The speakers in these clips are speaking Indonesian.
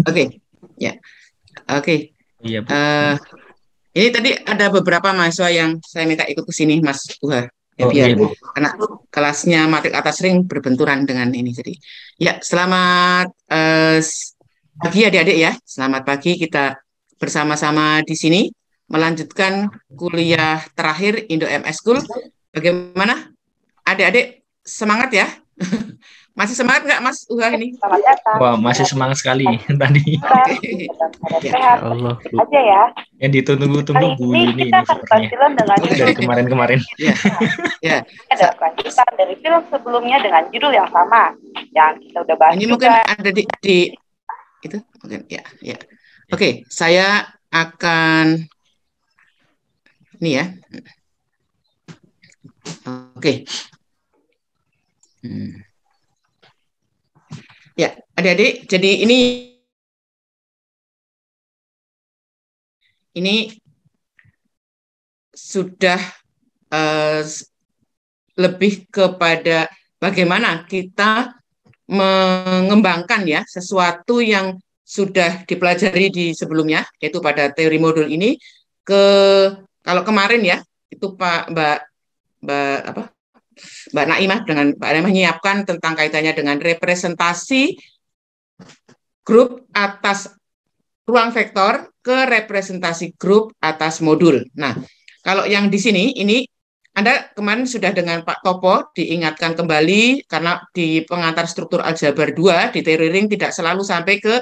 Oke, ya, oke. Iya, Bu. Eh, ini tadi ada beberapa mahasiswa yang saya minta ikut ke sini, Mas Uha. Ya Oh biar iya, Bu. karena kelasnya matrik atas ring berbenturan dengan ini. Jadi, ya selamat pagi adik-adik ya. Selamat pagi kita bersama-sama di sini melanjutkan kuliah terakhir Indo MS School. Bagaimana adik-adik semangat ya? Masih semangat nggak Mas Uha ini? Selamat datang. Wah, masih semangat sekali tadi. Oke. Dalam keadaan Ya. sehat. Ya Allah, Bu. Aja ya. Yang ditunggu-tunggu Kali Bu ini ini kita akan sepertinya film dengan judul dari kemarin-kemarin. Ya, ya. ada kelanjutan dari film sebelumnya dengan judul yang sama yang kita udah bahas Ini mungkin juga. ada di itu mungkin ya, ya. Oke, saya akan ini ya. Oke. Hmm. Ya, adik-adik, jadi ini sudah eh, lebih kepada bagaimana kita mengembangkan ya sesuatu yang sudah dipelajari di sebelumnya, yaitu pada teori modul ini ke kalau kemarin ya itu Mbak apa Mbak Naimah dengan Mbak Naimah menyiapkan tentang kaitannya dengan representasi grup atas ruang vektor ke representasi grup atas modul. Nah, kalau yang di sini ini Anda kemarin sudah dengan Pak Topo diingatkan kembali karena di pengantar struktur aljabar 2 di teori ring tidak selalu sampai ke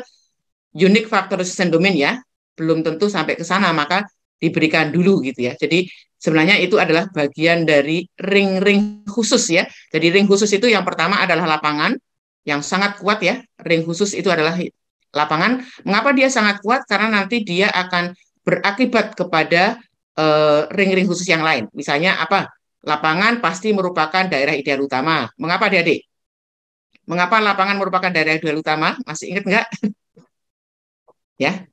unique factorization domain ya. Belum tentu sampai ke sana, maka diberikan dulu gitu ya. Jadi sebenarnya itu adalah bagian dari ring-ring khusus ya. Jadi ring khusus itu yang pertama adalah lapangan yang sangat kuat ya. Ring khusus itu adalah lapangan. Mengapa dia sangat kuat? Karena nanti dia akan berakibat kepada ring-ring khusus yang lain. Misalnya apa? Lapangan pasti merupakan daerah ideal utama. Mengapa, adik-adik? Mengapa lapangan merupakan daerah ideal utama? Masih ingat nggak? Ya,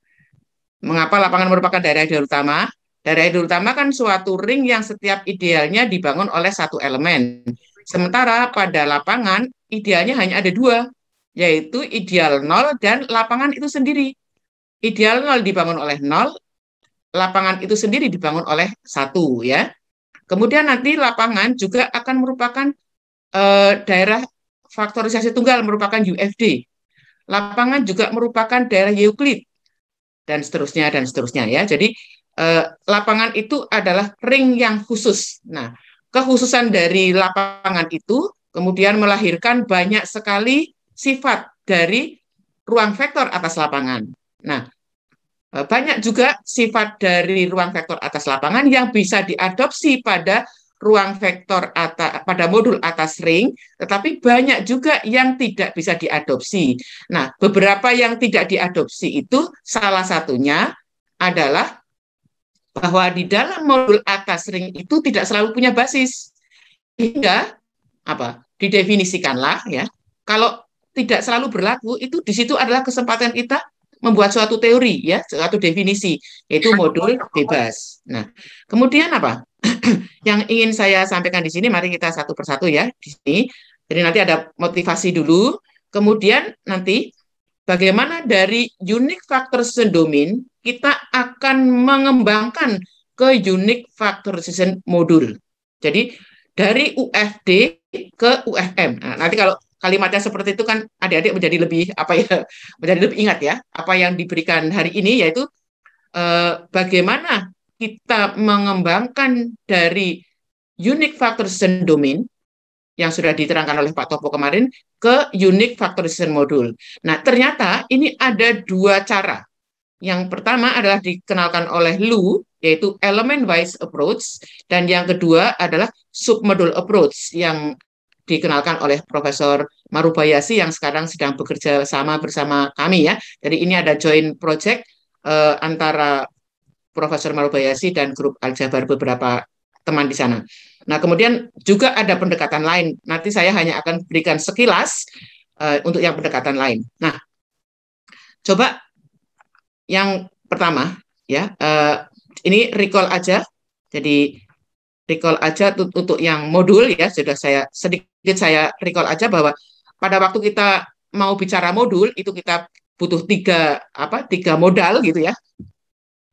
mengapa lapangan merupakan daerah ideal utama? Daerah ideal utama kan suatu ring yang setiap idealnya dibangun oleh satu elemen. Sementara pada lapangan idealnya hanya ada dua, yaitu ideal nol dan lapangan itu sendiri. Ideal nol dibangun oleh nol, lapangan itu sendiri dibangun oleh satu ya. Kemudian nanti lapangan juga akan merupakan daerah faktorisasi tunggal merupakan UFD. Lapangan juga merupakan daerah Euclid dan seterusnya ya. Jadi lapangan itu adalah ring yang khusus. Nah, kekhususan dari lapangan itu kemudian melahirkan banyak sekali sifat dari ruang vektor atas lapangan. Nah, banyak juga sifat dari ruang vektor atas lapangan yang bisa diadopsi pada ruang vektor pada modul atas ring, tetapi banyak juga yang tidak bisa diadopsi. Nah, beberapa yang tidak diadopsi itu salah satunya adalah bahwa di dalam modul atas ring itu tidak selalu punya basis. Hingga apa? Didefinisikanlah ya. Kalau tidak selalu berlaku, itu di situ adalah kesempatan kita membuat suatu teori ya, suatu definisi, yaitu modul bebas. Nah, kemudian apa? Yang ingin saya sampaikan di sini, mari kita satu persatu ya di sini. Jadi nanti ada motivasi dulu, kemudian nanti bagaimana dari unique factorization domain kita akan mengembangkan ke unique factorization modul. Jadi dari UFD ke UFM. Nah, nanti kalau kalimatnya seperti itu kan adik-adik menjadi lebih apa ya, menjadi lebih ingat ya apa yang diberikan hari ini, yaitu bagaimana kita mengembangkan dari unique factorization domain yang sudah diterangkan oleh Pak Topo kemarin ke unique factorization module. Nah, ternyata ini ada dua cara. Yang pertama adalah dikenalkan oleh Lu, yaitu element wise approach, dan yang kedua adalah submodule approach yang dikenalkan oleh Profesor Marubayasi yang sekarang sedang bekerja sama bersama kami ya. Jadi ini ada joint project antara Profesor Marubayasi dan grup Aljabar beberapa teman di sana. Nah, kemudian juga ada pendekatan lain. Nanti saya hanya akan berikan sekilas untuk yang pendekatan lain. Nah, coba yang pertama ya, ini recall aja. Jadi recall aja untuk yang modul ya, sudah saya recall aja bahwa pada waktu kita mau bicara modul itu kita butuh tiga modal gitu ya.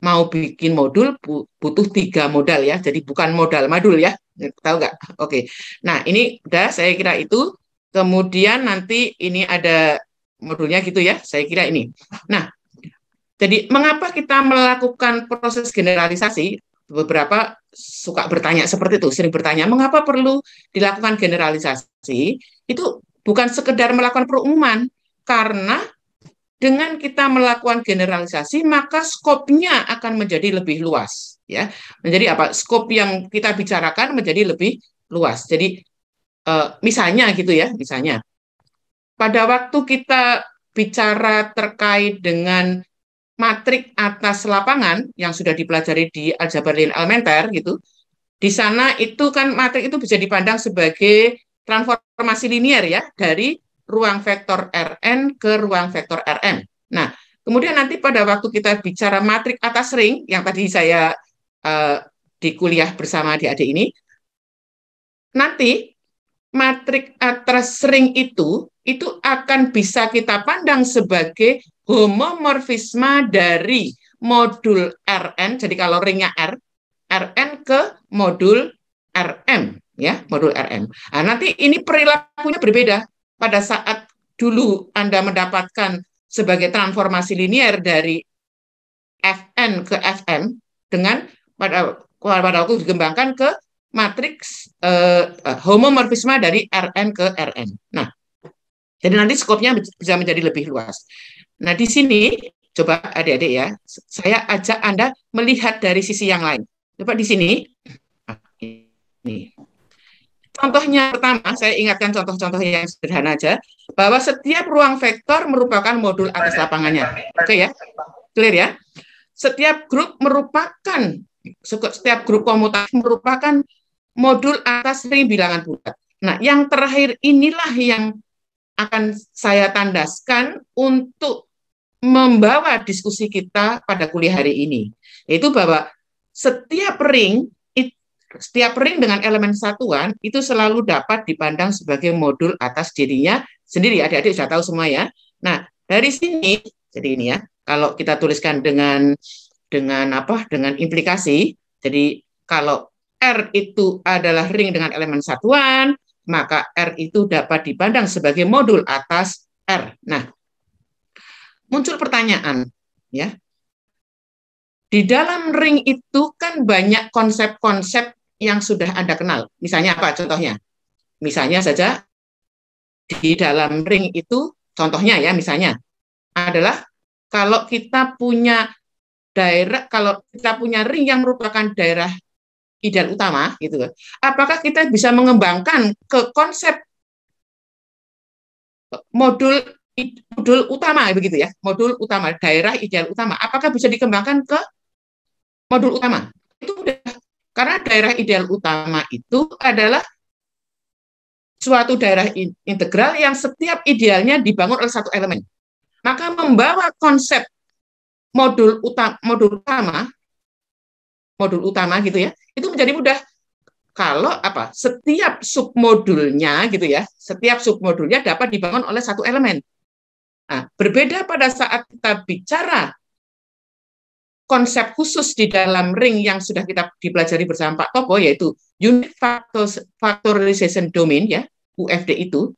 Mau bikin modul butuh 3 modal ya, jadi bukan modal madul ya, tahu nggak? Oke, nah ini udah saya kira itu. Kemudian nanti ini ada modulnya gitu ya, saya kira ini. Nah, jadi mengapa kita melakukan proses generalisasi? Beberapa suka bertanya seperti itu, sering bertanya mengapa perlu dilakukan generalisasi? Itu bukan sekedar melakukan perumuman, karena dengan kita melakukan generalisasi, maka skopnya akan menjadi lebih luas, ya. Menjadi apa? Skop yang kita bicarakan menjadi lebih luas. Jadi misalnya gitu ya, misalnya pada waktu kita bicara terkait dengan matrik atas lapangan yang sudah dipelajari di aljabar linear elementer gitu, di sana itu kan matrik itu bisa dipandang sebagai transformasi linier ya dari ruang vektor Rn ke ruang vektor Rm. Nah, kemudian nanti pada waktu kita bicara matrik atas ring, yang tadi saya di kuliah bersama adik-adik ini, nanti matrik atas ring itu akan bisa kita pandang sebagai homomorfisme dari modul Rn, jadi kalau ringnya R, Rn ke modul Rm, ya, modul Rm. Nah, nanti ini perilakunya berbeda. Pada saat dulu Anda mendapatkan sebagai transformasi linier dari Fn ke Fm dengan pada waktu dikembangkan ke matriks homomorfisme dari Rn ke Rn. Nah, jadi nanti skopnya bisa menjadi lebih luas. Nah, di sini coba adik-adik ya, saya ajak Anda melihat dari sisi yang lain. Coba di sini. Ini. Contohnya pertama, saya ingatkan contoh-contoh yang sederhana aja, bahwa setiap ruang vektor merupakan modul atas lapangannya. Oke ya? Clear ya? Setiap grup komutatif merupakan modul atas ring bilangan bulat. Nah, yang terakhir inilah yang akan saya tandaskan untuk membawa diskusi kita pada kuliah hari ini, yaitu bahwa setiap ring dengan elemen satuan itu selalu dapat dipandang sebagai modul atas dirinya sendiri. Adik-adik sudah tahu semua ya. Nah, dari sini, jadi ini ya, kalau kita tuliskan dengan implikasi, jadi kalau R itu adalah ring dengan elemen satuan, maka R itu dapat dipandang sebagai modul atas R. Nah, muncul pertanyaan, ya. Di dalam ring itu kan banyak konsep-konsep yang sudah Anda kenal. Misalnya apa contohnya? Misalnya saja di dalam ring itu, contohnya ya, misalnya adalah kalau kita punya ring yang merupakan daerah ideal utama, gitu, apakah kita bisa mengembangkan ke konsep modul utama, begitu ya, modul utama, daerah ideal utama, apakah bisa dikembangkan ke modul utama? Itu mudah. Karena daerah ideal utama itu adalah suatu daerah integral yang setiap idealnya dibangun oleh satu elemen. Maka membawa konsep modul utama gitu ya, itu menjadi mudah. Kalau setiap submodulnya gitu ya, setiap submodulnya dapat dibangun oleh satu elemen. Nah, berbeda pada saat kita bicara konsep khusus di dalam ring yang sudah kita dipelajari bersama Pak Topo, yaitu Unit Factorization Domain ya, UFD itu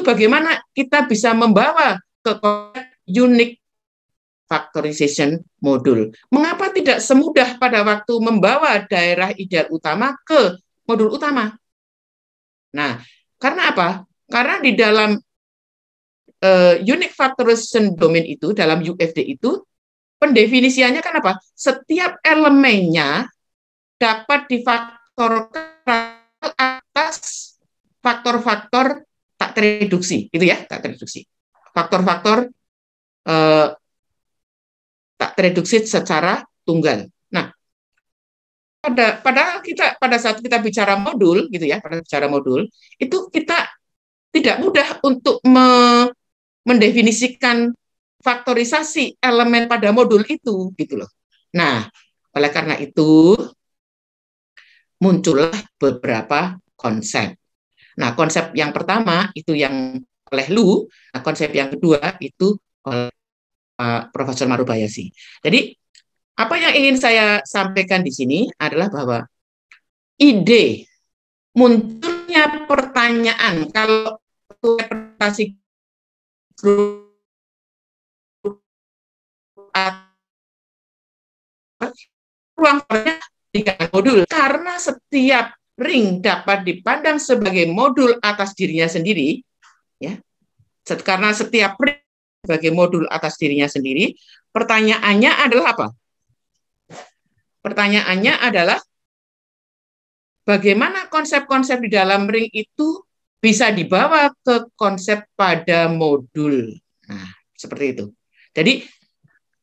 bagaimana kita bisa membawa ke konsep Unique Factorization Modul. Mengapa tidak semudah pada waktu membawa daerah ideal utama ke modul utama? Nah, karena apa? Karena di dalam Unique Factorization Domain itu, dalam UFD itu, pendefinisiannya kan apa? Setiap elemennya dapat difaktorkan atas faktor-faktor tak tereduksi, gitu ya, tak tereduksi. Faktor-faktor tak tereduksi secara tunggal. Nah, pada saat kita bicara modul, gitu ya, pada bicara modul, itu kita tidak mudah untuk mendefinisikan faktorisasi elemen pada modul itu, gitu loh. Nah, oleh karena itu muncullah beberapa konsep. Nah, konsep yang pertama itu yang oleh Lu, nah konsep yang kedua itu oleh Pak Profesor Marubayasi. Jadi apa yang ingin saya sampaikan di sini adalah bahwa ide munculnya pertanyaan kalau interpretasi grup ruang dengan modul karena setiap ring dapat dipandang sebagai modul atas dirinya sendiri, ya. Karena setiap ring sebagai modul atas dirinya sendiri, pertanyaannya adalah apa? Pertanyaannya adalah bagaimana konsep-konsep di dalam ring itu bisa dibawa ke konsep pada modul. Nah, seperti itu. Jadi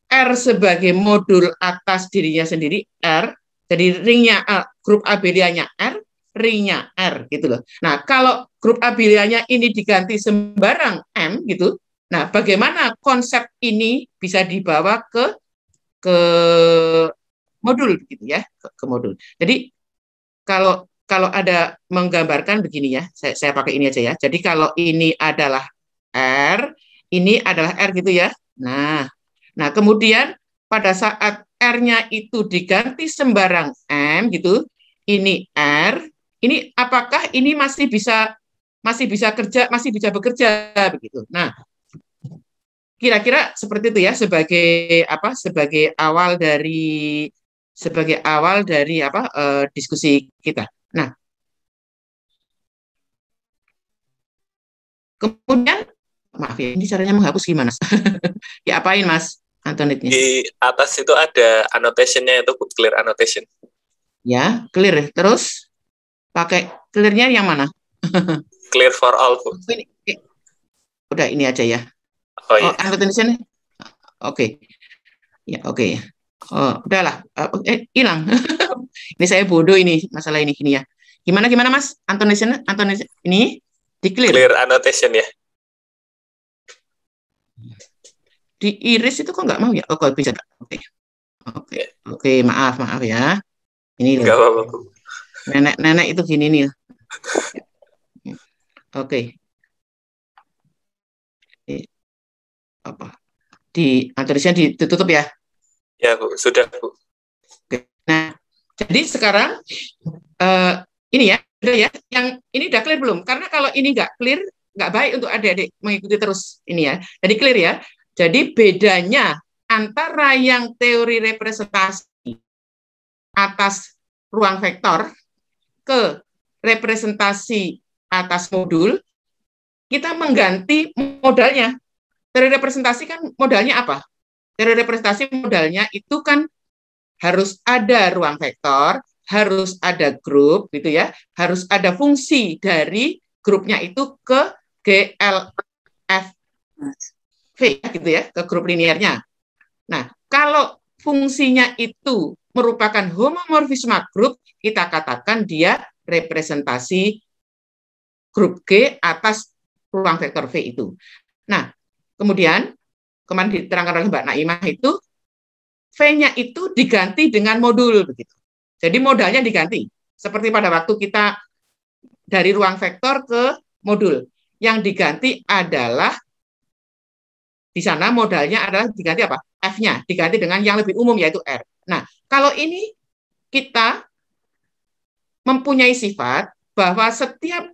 R sebagai modul atas dirinya sendiri R, jadi ringnya grup abelianya R, ringnya R gitu loh. Nah, kalau grup abelianya ini diganti sembarang M gitu. Nah, bagaimana konsep ini bisa dibawa ke modul gitu ya, ke modul. Jadi kalau ada menggambarkan begini ya, saya pakai ini aja ya. Jadi kalau ini adalah R, ini adalah R gitu ya. Nah, kemudian pada saat R-nya itu diganti sembarang M gitu, ini R, ini apakah ini masih bisa kerja, masih bisa bekerja begitu. Nah, kira-kira seperti itu ya sebagai awal dari diskusi kita. Nah, kemudian maaf ya, ini caranya menghapus gimana? Ya apain Mas Antonitnya? Di atas itu ada annotation-nya, itu clear annotation. Ya, clear. Terus pakai clear-nya yang mana? Clear for all, Bu. Udah ini aja ya. Oh iya. Annotation. Oke. Ya, oke. Oh, udahlah. Hilang. Ini saya bodoh ini masalah ini ya. Gimana Mas? Annotation ini di clear. Clear annotation ya. Di iris itu kok nggak mau ya? Oh, kok bisa. Oke, maaf ya. Ini nggak apa-apa. Nenek itu gini nih. Oke. Apa? Di annotation ditutup ya? Ya, Bu. Sudah, Bu. Oke. Nah, jadi sekarang ini ya, udah ya. Yang ini udah clear belum? Karena kalau ini nggak clear, nggak baik untuk adik-adik mengikuti terus ini ya. Jadi clear ya. Jadi bedanya antara yang teori representasi atas ruang vektor ke representasi atas modul, kita mengganti modalnya. Teori representasi kan modalnya apa? Teori representasi modalnya itu kan harus ada ruang vektor, harus ada grup gitu ya, harus ada fungsi dari grupnya itu ke GLF gitu ya, ke grup linearnya. Nah, kalau fungsinya itu merupakan homomorfisme grup, kita katakan dia representasi grup G atas ruang vektor V itu. Nah, kemudian kemarin diterangkan oleh Mbak Naimah itu V-nya itu diganti dengan modul begitu. Jadi modalnya diganti. Seperti pada waktu kita dari ruang vektor ke modul. Yang diganti adalah di sana modalnya adalah diganti apa? F-nya diganti dengan yang lebih umum yaitu R. Nah, kalau ini kita mempunyai sifat bahwa setiap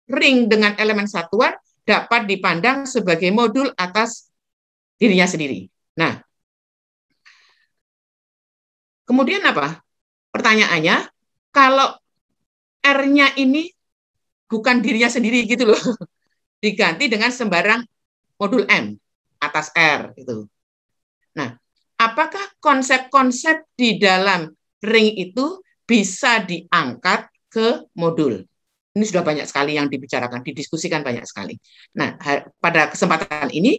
ring dengan elemen satuan dapat dipandang sebagai modul atas dirinya sendiri. Nah, kemudian apa? Pertanyaannya, kalau R-nya ini bukan dirinya sendiri gitu loh, diganti dengan sembarang modul M atas R itu. Nah, apakah konsep-konsep di dalam ring itu bisa diangkat ke modul? Ini sudah banyak sekali yang dibicarakan, didiskusikan banyak sekali. Nah, pada kesempatan ini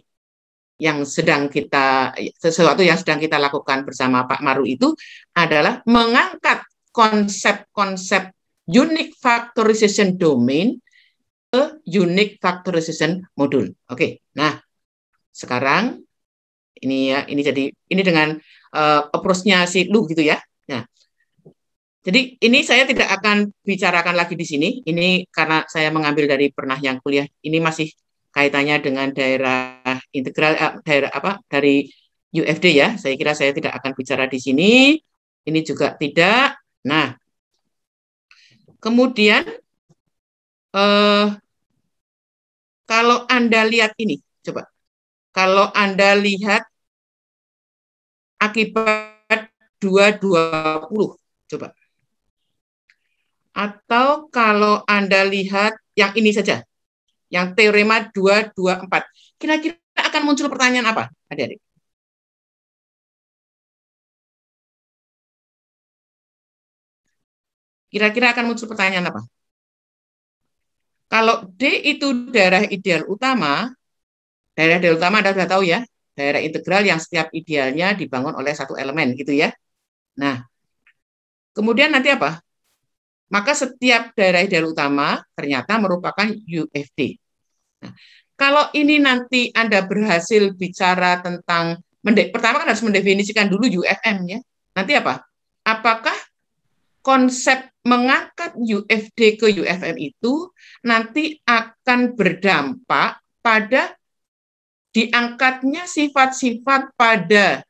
sesuatu yang sedang kita lakukan bersama Pak Maru itu adalah mengangkat konsep-konsep unique factorization domain ke unique factorization modul. Oke. Nah, sekarang ini dengan approach-nya si Lu gitu ya. Nah, jadi ini saya tidak akan bicarakan lagi di sini. Ini karena saya mengambil dari pernah yang kuliah. Ini masih kaitannya dengan daerah integral, dari UFD ya. Saya kira saya tidak akan bicara di sini. Ini juga tidak. Nah, kemudian kalau Anda lihat ini, coba. Kalau Anda lihat akibat 220, coba. Atau kalau Anda lihat yang ini saja, yang teorema 224. Kira-kira akan muncul pertanyaan apa, adik-adik? Kira-kira akan muncul pertanyaan apa? Kalau D itu daerah ideal utama, daerah ideal utama Anda sudah tahu ya, daerah integral yang setiap idealnya dibangun oleh satu elemen, gitu ya. Nah, kemudian nanti apa? Maka setiap daerah ideal utama ternyata merupakan UFD. Nah, kalau ini nanti Anda berhasil bicara tentang, pertama kan harus mendefinisikan dulu UFM ya. Nanti apa? Apakah konsep mengangkat UFD ke UFM itu nanti akan berdampak pada diangkatnya sifat-sifat pada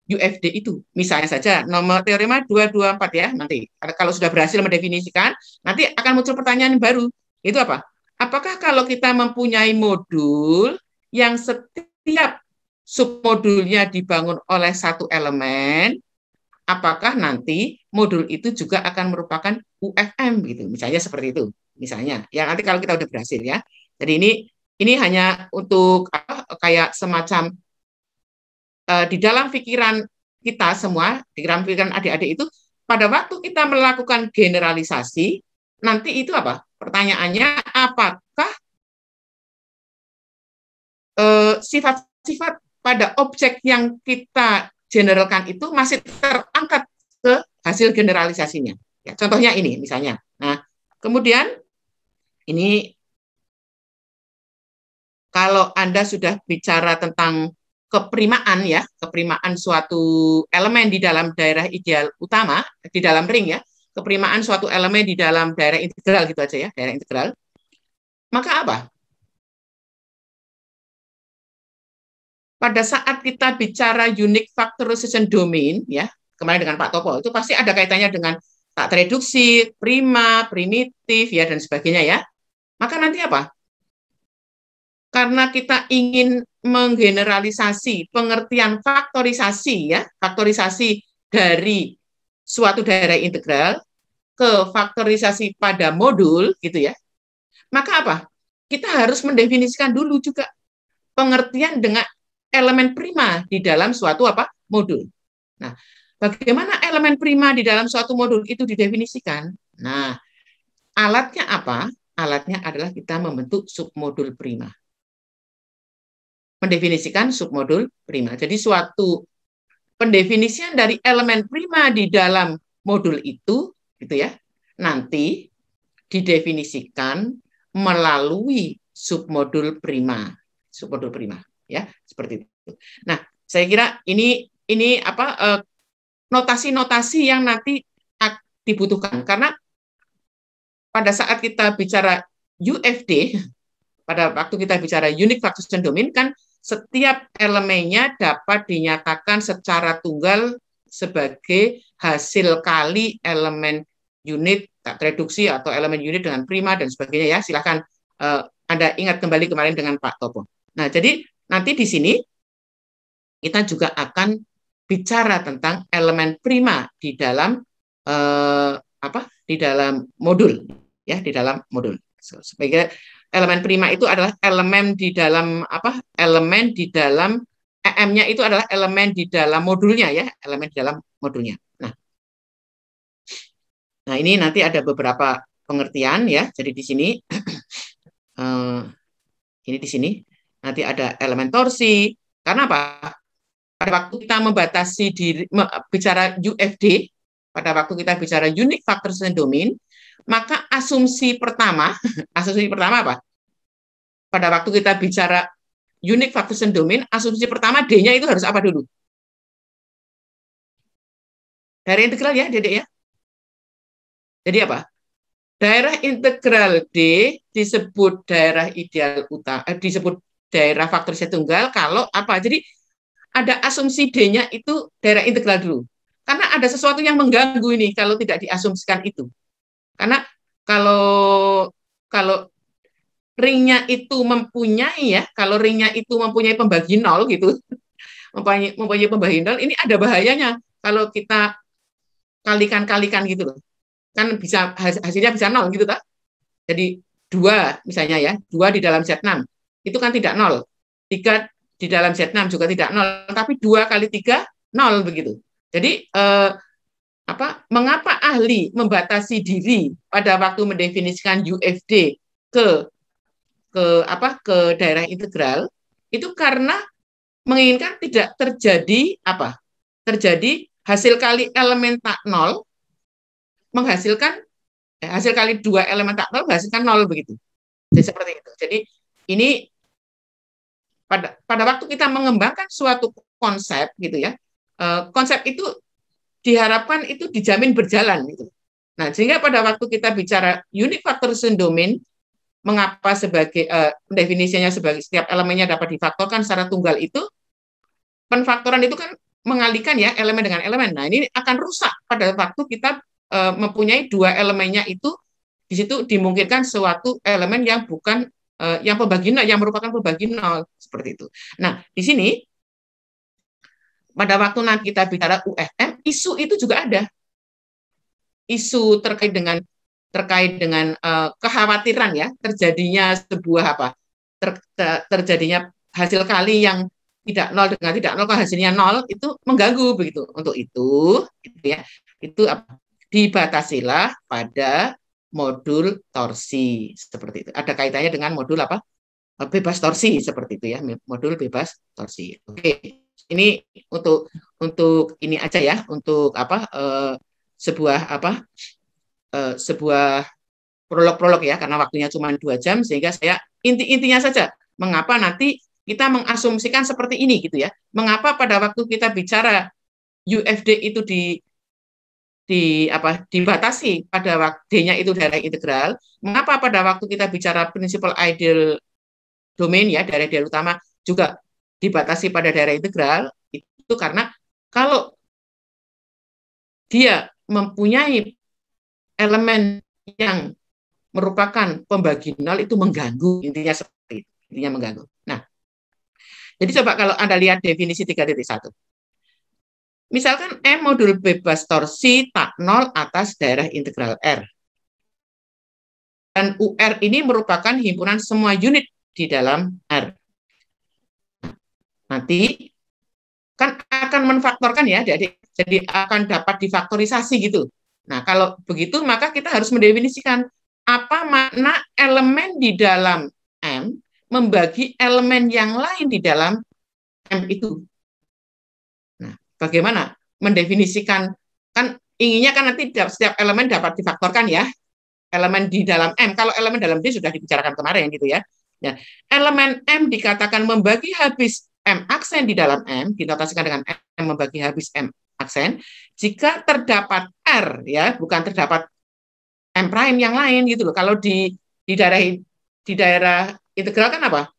UFD itu. Misalnya saja nomor teorema 224 ya, nanti kalau sudah berhasil mendefinisikan, nanti akan muncul pertanyaan baru. Itu apa? Apakah kalau kita mempunyai modul yang setiap submodulnya dibangun oleh satu elemen, apakah nanti modul itu juga akan merupakan UFM gitu, misalnya seperti itu, misalnya. Ya nanti kalau kita udah berhasil ya. Jadi ini hanya untuk kayak semacam di dalam pikiran kita semua, di dalam pikiran adik-adik itu, pada waktu kita melakukan generalisasi, nanti itu apa? Pertanyaannya, apakah sifat-sifat pada objek yang kita generalkan itu masih terangkat ke hasil generalisasinya. Ya, contohnya ini misalnya. Nah, kemudian ini kalau Anda sudah bicara tentang keprimaan ya, keprimaan suatu elemen di dalam daerah ideal utama, di dalam ring ya, keprimaan suatu elemen di dalam daerah integral gitu aja ya, daerah integral. Maka apa? Pada saat kita bicara unique factorization domain, ya kemarin dengan Pak Topo, itu pasti ada kaitannya dengan tak tereduksi, prima, primitif, ya dan sebagainya ya. Maka nanti apa? Karena kita ingin menggeneralisasi pengertian faktorisasi, ya faktorisasi dari suatu daerah integral ke faktorisasi pada modul, gitu ya. Maka apa? Kita harus mendefinisikan dulu juga pengertian dengan elemen prima di dalam suatu modul. Nah, bagaimana elemen prima di dalam suatu modul itu didefinisikan? Nah, alatnya apa? Alatnya adalah kita membentuk submodul prima. Mendefinisikan submodul prima. Jadi suatu pendefinisian dari elemen prima di dalam modul itu, gitu ya, nanti didefinisikan melalui submodul prima. Submodul prima. Ya, seperti itu. Nah, saya kira ini notasi-notasi yang nanti dibutuhkan karena pada saat kita bicara UFD, pada waktu kita bicara unique factorization domain kan setiap elemennya dapat dinyatakan secara tunggal sebagai hasil kali elemen unit tak reduksi atau elemen unit dengan prima dan sebagainya ya. Silahkan Anda ingat kembali kemarin dengan Pak Topo. Nah, jadi nanti di sini kita juga akan bicara tentang elemen prima di dalam di dalam modul ya, di dalam modul. Sebagai elemen prima itu adalah elemen di dalam elemen di dalam EM-nya itu adalah elemen di dalam modulnya ya, elemen di dalam modulnya. Nah, ini nanti ada beberapa pengertian ya. Jadi di sini ini di sini nanti ada elemen torsi. Karena apa? Pada waktu kita membatasi bicara UFD, pada waktu kita bicara unique factorization domain, maka asumsi pertama apa? Pada waktu kita bicara unique factorization domain, asumsi pertama D-nya itu harus apa dulu? Daerah integral ya, Dedek ya. Jadi apa? Daerah integral D disebut daerah ideal utama, disebut daerah faktorisasi tunggal kalau apa? Jadi ada asumsi D-nya itu daerah integral dulu. Karena ada sesuatu yang mengganggu ini kalau tidak diasumsikan itu. Karena kalau ringnya itu mempunyai kalau ringnya itu mempunyai pembagi nol gitu, mempunyai pembagi nol, ini ada bahayanya kalau kita kalikan gitu loh. Kan bisa hasilnya bisa nol gitu tak? Jadi 2 misalnya ya, 2 di dalam Z6 itu kan tidak nol. 3 di dalam Z6 juga tidak nol, tapi 2 kali 3 nol begitu. Jadi mengapa ahli membatasi diri pada waktu mendefinisikan UFD ke daerah integral itu karena menginginkan tidak terjadi terjadi hasil kali elemen tak nol menghasilkan hasil kali 2 elemen tak nol menghasilkan nol begitu. Jadi seperti itu. Jadi ini pada waktu kita mengembangkan suatu konsep gitu ya, konsep itu diharapkan itu dijamin berjalan gitu. Nah, sehingga pada waktu kita bicara unique factorization domain, mengapa sebagai definisinya sebagai setiap elemennya dapat difaktorkan secara tunggal itu, penfaktoran itu kan mengalihkan ya elemen dengan elemen. Nah, ini akan rusak pada waktu kita mempunyai 2 elemennya itu, di situ dimungkinkan suatu elemen yang bukan yang pembagi nol, yang merupakan pembagi nol seperti itu. Nah, di sini pada waktu nanti kita bicara UFM, isu itu juga ada. Isu terkait dengan kekhawatiran ya terjadinya sebuah terjadinya hasil kali yang tidak nol dengan tidak nol, hasilnya nol, itu mengganggu begitu. Untuk itu gitu ya, itu dibatasilah pada modul torsi seperti itu. Ada kaitannya dengan modul bebas torsi seperti itu ya, modul bebas torsi. Oke, ini untuk ini aja ya, untuk sebuah prolog ya, karena waktunya cuma 2 jam, sehingga saya intinya saja mengapa nanti kita mengasumsikan seperti ini gitu ya. Mengapa pada waktu kita bicara UFD itu dibatasi pada waktunya itu daerah integral. Mengapa pada waktu kita bicara principal ideal domain ya, daerah ideal utama juga dibatasi pada daerah integral? Itu karena kalau dia mempunyai elemen yang merupakan pembagi nol itu mengganggu, intinya seperti itu, intinya mengganggu. Nah, jadi coba kalau Anda lihat definisi 3.1. Misalkan M modul bebas torsi tak nol atas daerah integral R. Dan UR ini merupakan himpunan semua unit di dalam R. Nanti kan akan menfaktorkan ya, jadi akan dapat difaktorisasi gitu. Nah, kalau begitu maka kita harus mendefinisikan apa makna elemen di dalam M membagi elemen yang lain di dalam M itu. Nah, bagaimana mendefinisikan, kan inginnya kan nanti setiap elemen dapat difaktorkan ya, elemen di dalam M. Kalau elemen dalam D sudah dibicarakan kemarin gitu ya. Ya, elemen M dikatakan membagi habis M aksen di dalam M, dinotasikan dengan M membagi habis M aksen, jika terdapat R ya, bukan terdapat M prime yang lain gitu loh. Kalau di daerah integral kan apa?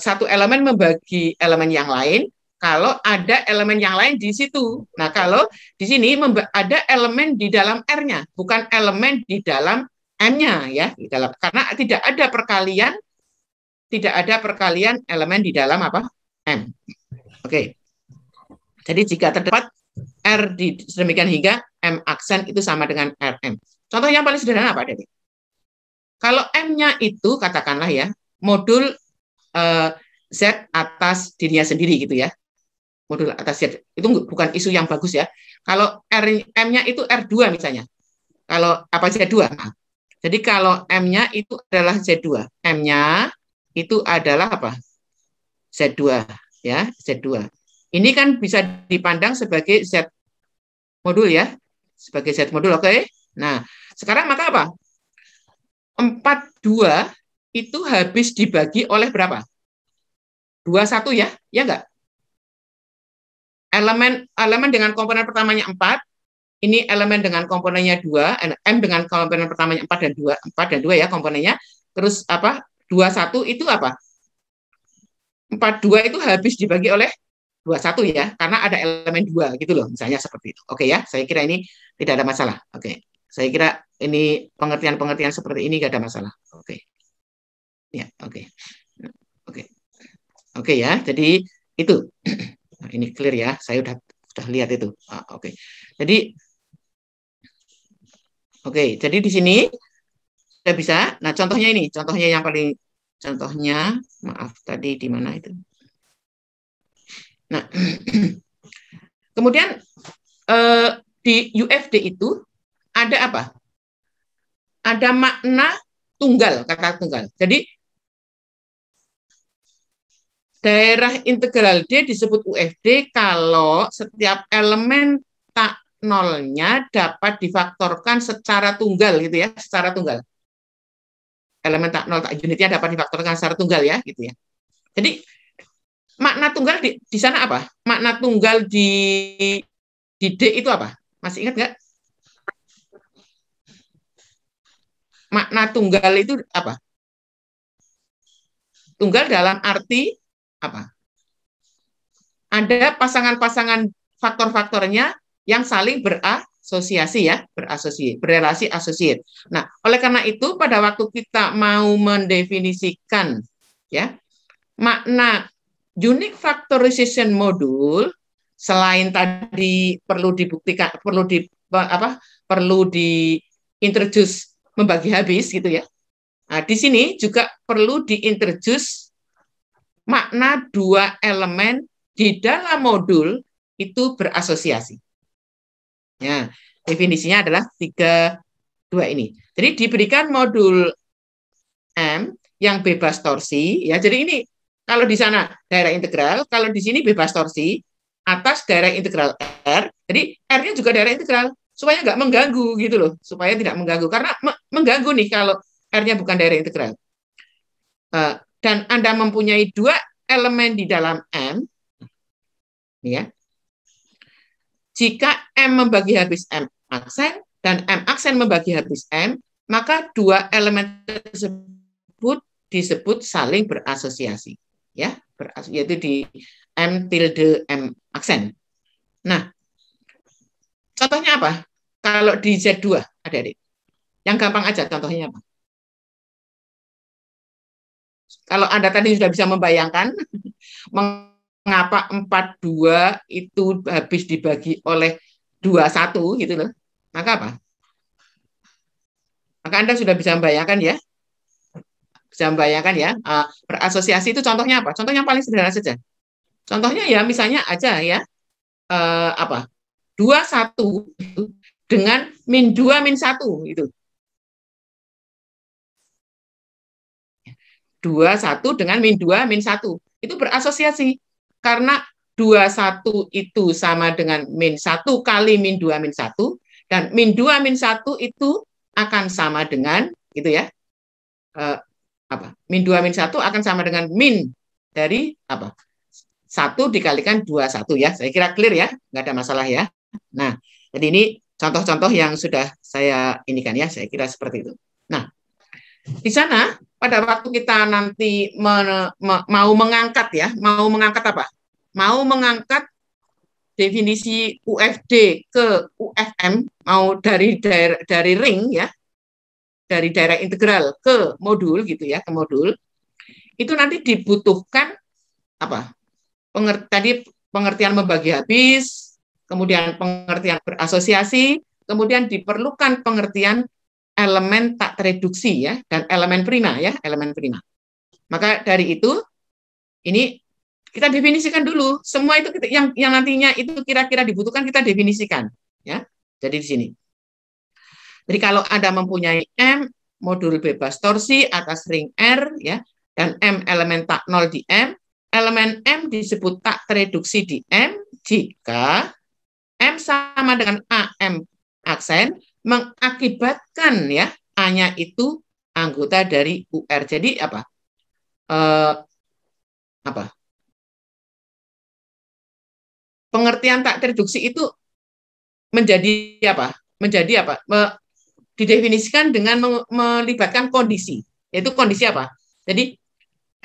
Satu elemen membagi elemen yang lain kalau ada elemen yang lain di situ. Nah, kalau di sini ada elemen di dalam R-nya, bukan elemen di dalam M-nya ya, karena tidak ada perkalian elemen di dalam M. Oke. Jadi jika terdapat R di sedemikian hingga M aksen itu sama dengan RM. Contoh yang paling sederhana apa, Dewi? Kalau M-nya itu katakanlah ya modul Z atas dirinya sendiri gitu ya. Modul atas Z itu bukan isu yang bagus ya. Kalau M-nya itu R2 misalnya. Kalau Z2? Nah, jadi kalau M-nya itu adalah Z2. M-nya itu adalah Z2 ya, Z2. Ini kan bisa dipandang sebagai Z modul ya. Sebagai Z modul, oke. Nah, sekarang maka 42 itu habis dibagi oleh berapa? 21 ya? Ya enggak? Elemen dengan komponen pertamanya 4, ini elemen dengan komponennya 2, M dengan komponen pertamanya 4 dan 2 ya komponennya. Terus 21 itu 42 itu habis dibagi oleh 21 ya, karena ada elemen 2 gitu loh, misalnya seperti itu. Oke ya, saya kira ini tidak ada masalah. Oke, saya kira ini pengertian-pengertian seperti ini tidak ada masalah. Oke, ya, oke, oke, oke ya. Jadi itu, nah, ini clear ya. Saya udah lihat itu. Oke, jadi, oke, jadi di sini sudah bisa. Nah, contohnya ini, contohnya yang paling, contohnya, maaf tadi di mana itu. Nah, kemudian di UFD itu ada apa? Ada makna tunggal, kata tunggal. Jadi daerah integral D disebut UFD kalau setiap elemen tak nolnya dapat difaktorkan secara tunggal gitu ya, secara tunggal. Elemen tak nol tak unitnya dapat difaktorkan secara tunggal ya, gitu ya. Jadi makna tunggal di sana apa? Makna tunggal di D itu apa? Masih ingat nggak? Makna tunggal itu apa? Tunggal dalam arti apa? Ada pasangan-pasangan faktor-faktornya yang saling berasosiasi ya, berrelasi asosiat. Nah, oleh karena itu pada waktu kita mau mendefinisikan ya makna unique factorization modul, selain tadi perlu dibuktikan, perlu diintroduce membagi habis gitu ya. Nah, di sini juga perlu diintroduce makna dua elemen di dalam modul itu berasosiasi. Ya, definisinya adalah 3, 2 ini. Jadi diberikan modul M yang bebas torsi ya. Jadi ini kalau di sana daerah integral, kalau di sini bebas torsi, atas daerah integral R, jadi R-nya juga daerah integral, supaya nggak mengganggu gitu loh, supaya tidak mengganggu, karena mengganggu nih kalau R-nya bukan daerah integral. Dan Anda mempunyai 2 elemen di dalam M, ya. Jika M membagi habis M aksen, dan M aksen membagi habis M, maka 2 elemen tersebut disebut saling berasosiasi. Ya, yaitu di M tilde M aksen. Nah, contohnya apa? Kalau di Z2, adik-adik. Yang gampang aja contohnya apa? Kalau Anda tadi sudah bisa membayangkan mengapa 42 itu habis dibagi oleh 21 gitu loh. Maka apa? Maka Anda sudah bisa membayangkan ya. Bisa membayangkan ya, berasosiasi itu contohnya apa? Contoh yang paling sederhana saja. Contohnya ya misalnya aja ya, 21 dengan min 2 min 1 itu. 21 dengan min 2 min 1 itu berasosiasi karena 21 itu sama dengan min 1 kali min 2 min 1 dan min 2 min 1 itu akan sama dengan gitu ya. Min 2 min 1 akan sama dengan min dari 1 dikalikan 21 ya. Saya kira clear ya, nggak ada masalah ya. Nah, jadi ini contoh-contoh yang sudah saya inikan ya, saya kira seperti itu. Nah, di sana pada waktu kita nanti mau mengangkat ya, mau mengangkat apa? Mau mengangkat definisi UFD ke UFM, mau dari ring ya, dari daerah integral ke modul gitu ya, ke modul, itu nanti dibutuhkan apa? Tadi pengertian membagi habis, kemudian pengertian berasosiasi, kemudian diperlukan pengertian elemen tak tereduksi ya, dan elemen prima ya, elemen prima. Maka dari itu, ini kita definisikan dulu semua itu yang nantinya itu kira-kira dibutuhkan kita definisikan ya. Jadi di sini. Jadi kalau Anda mempunyai M modul bebas torsi atas ring R ya, dan M elemen tak nol di M, elemen M disebut tak tereduksi di M jika M sama dengan AM aksen mengakibatkan ya A-nya itu anggota dari UR. Jadi apa? Pengertian tak tereduksi itu menjadi apa? Didefinisikan dengan melibatkan kondisi. Yaitu kondisi apa? Jadi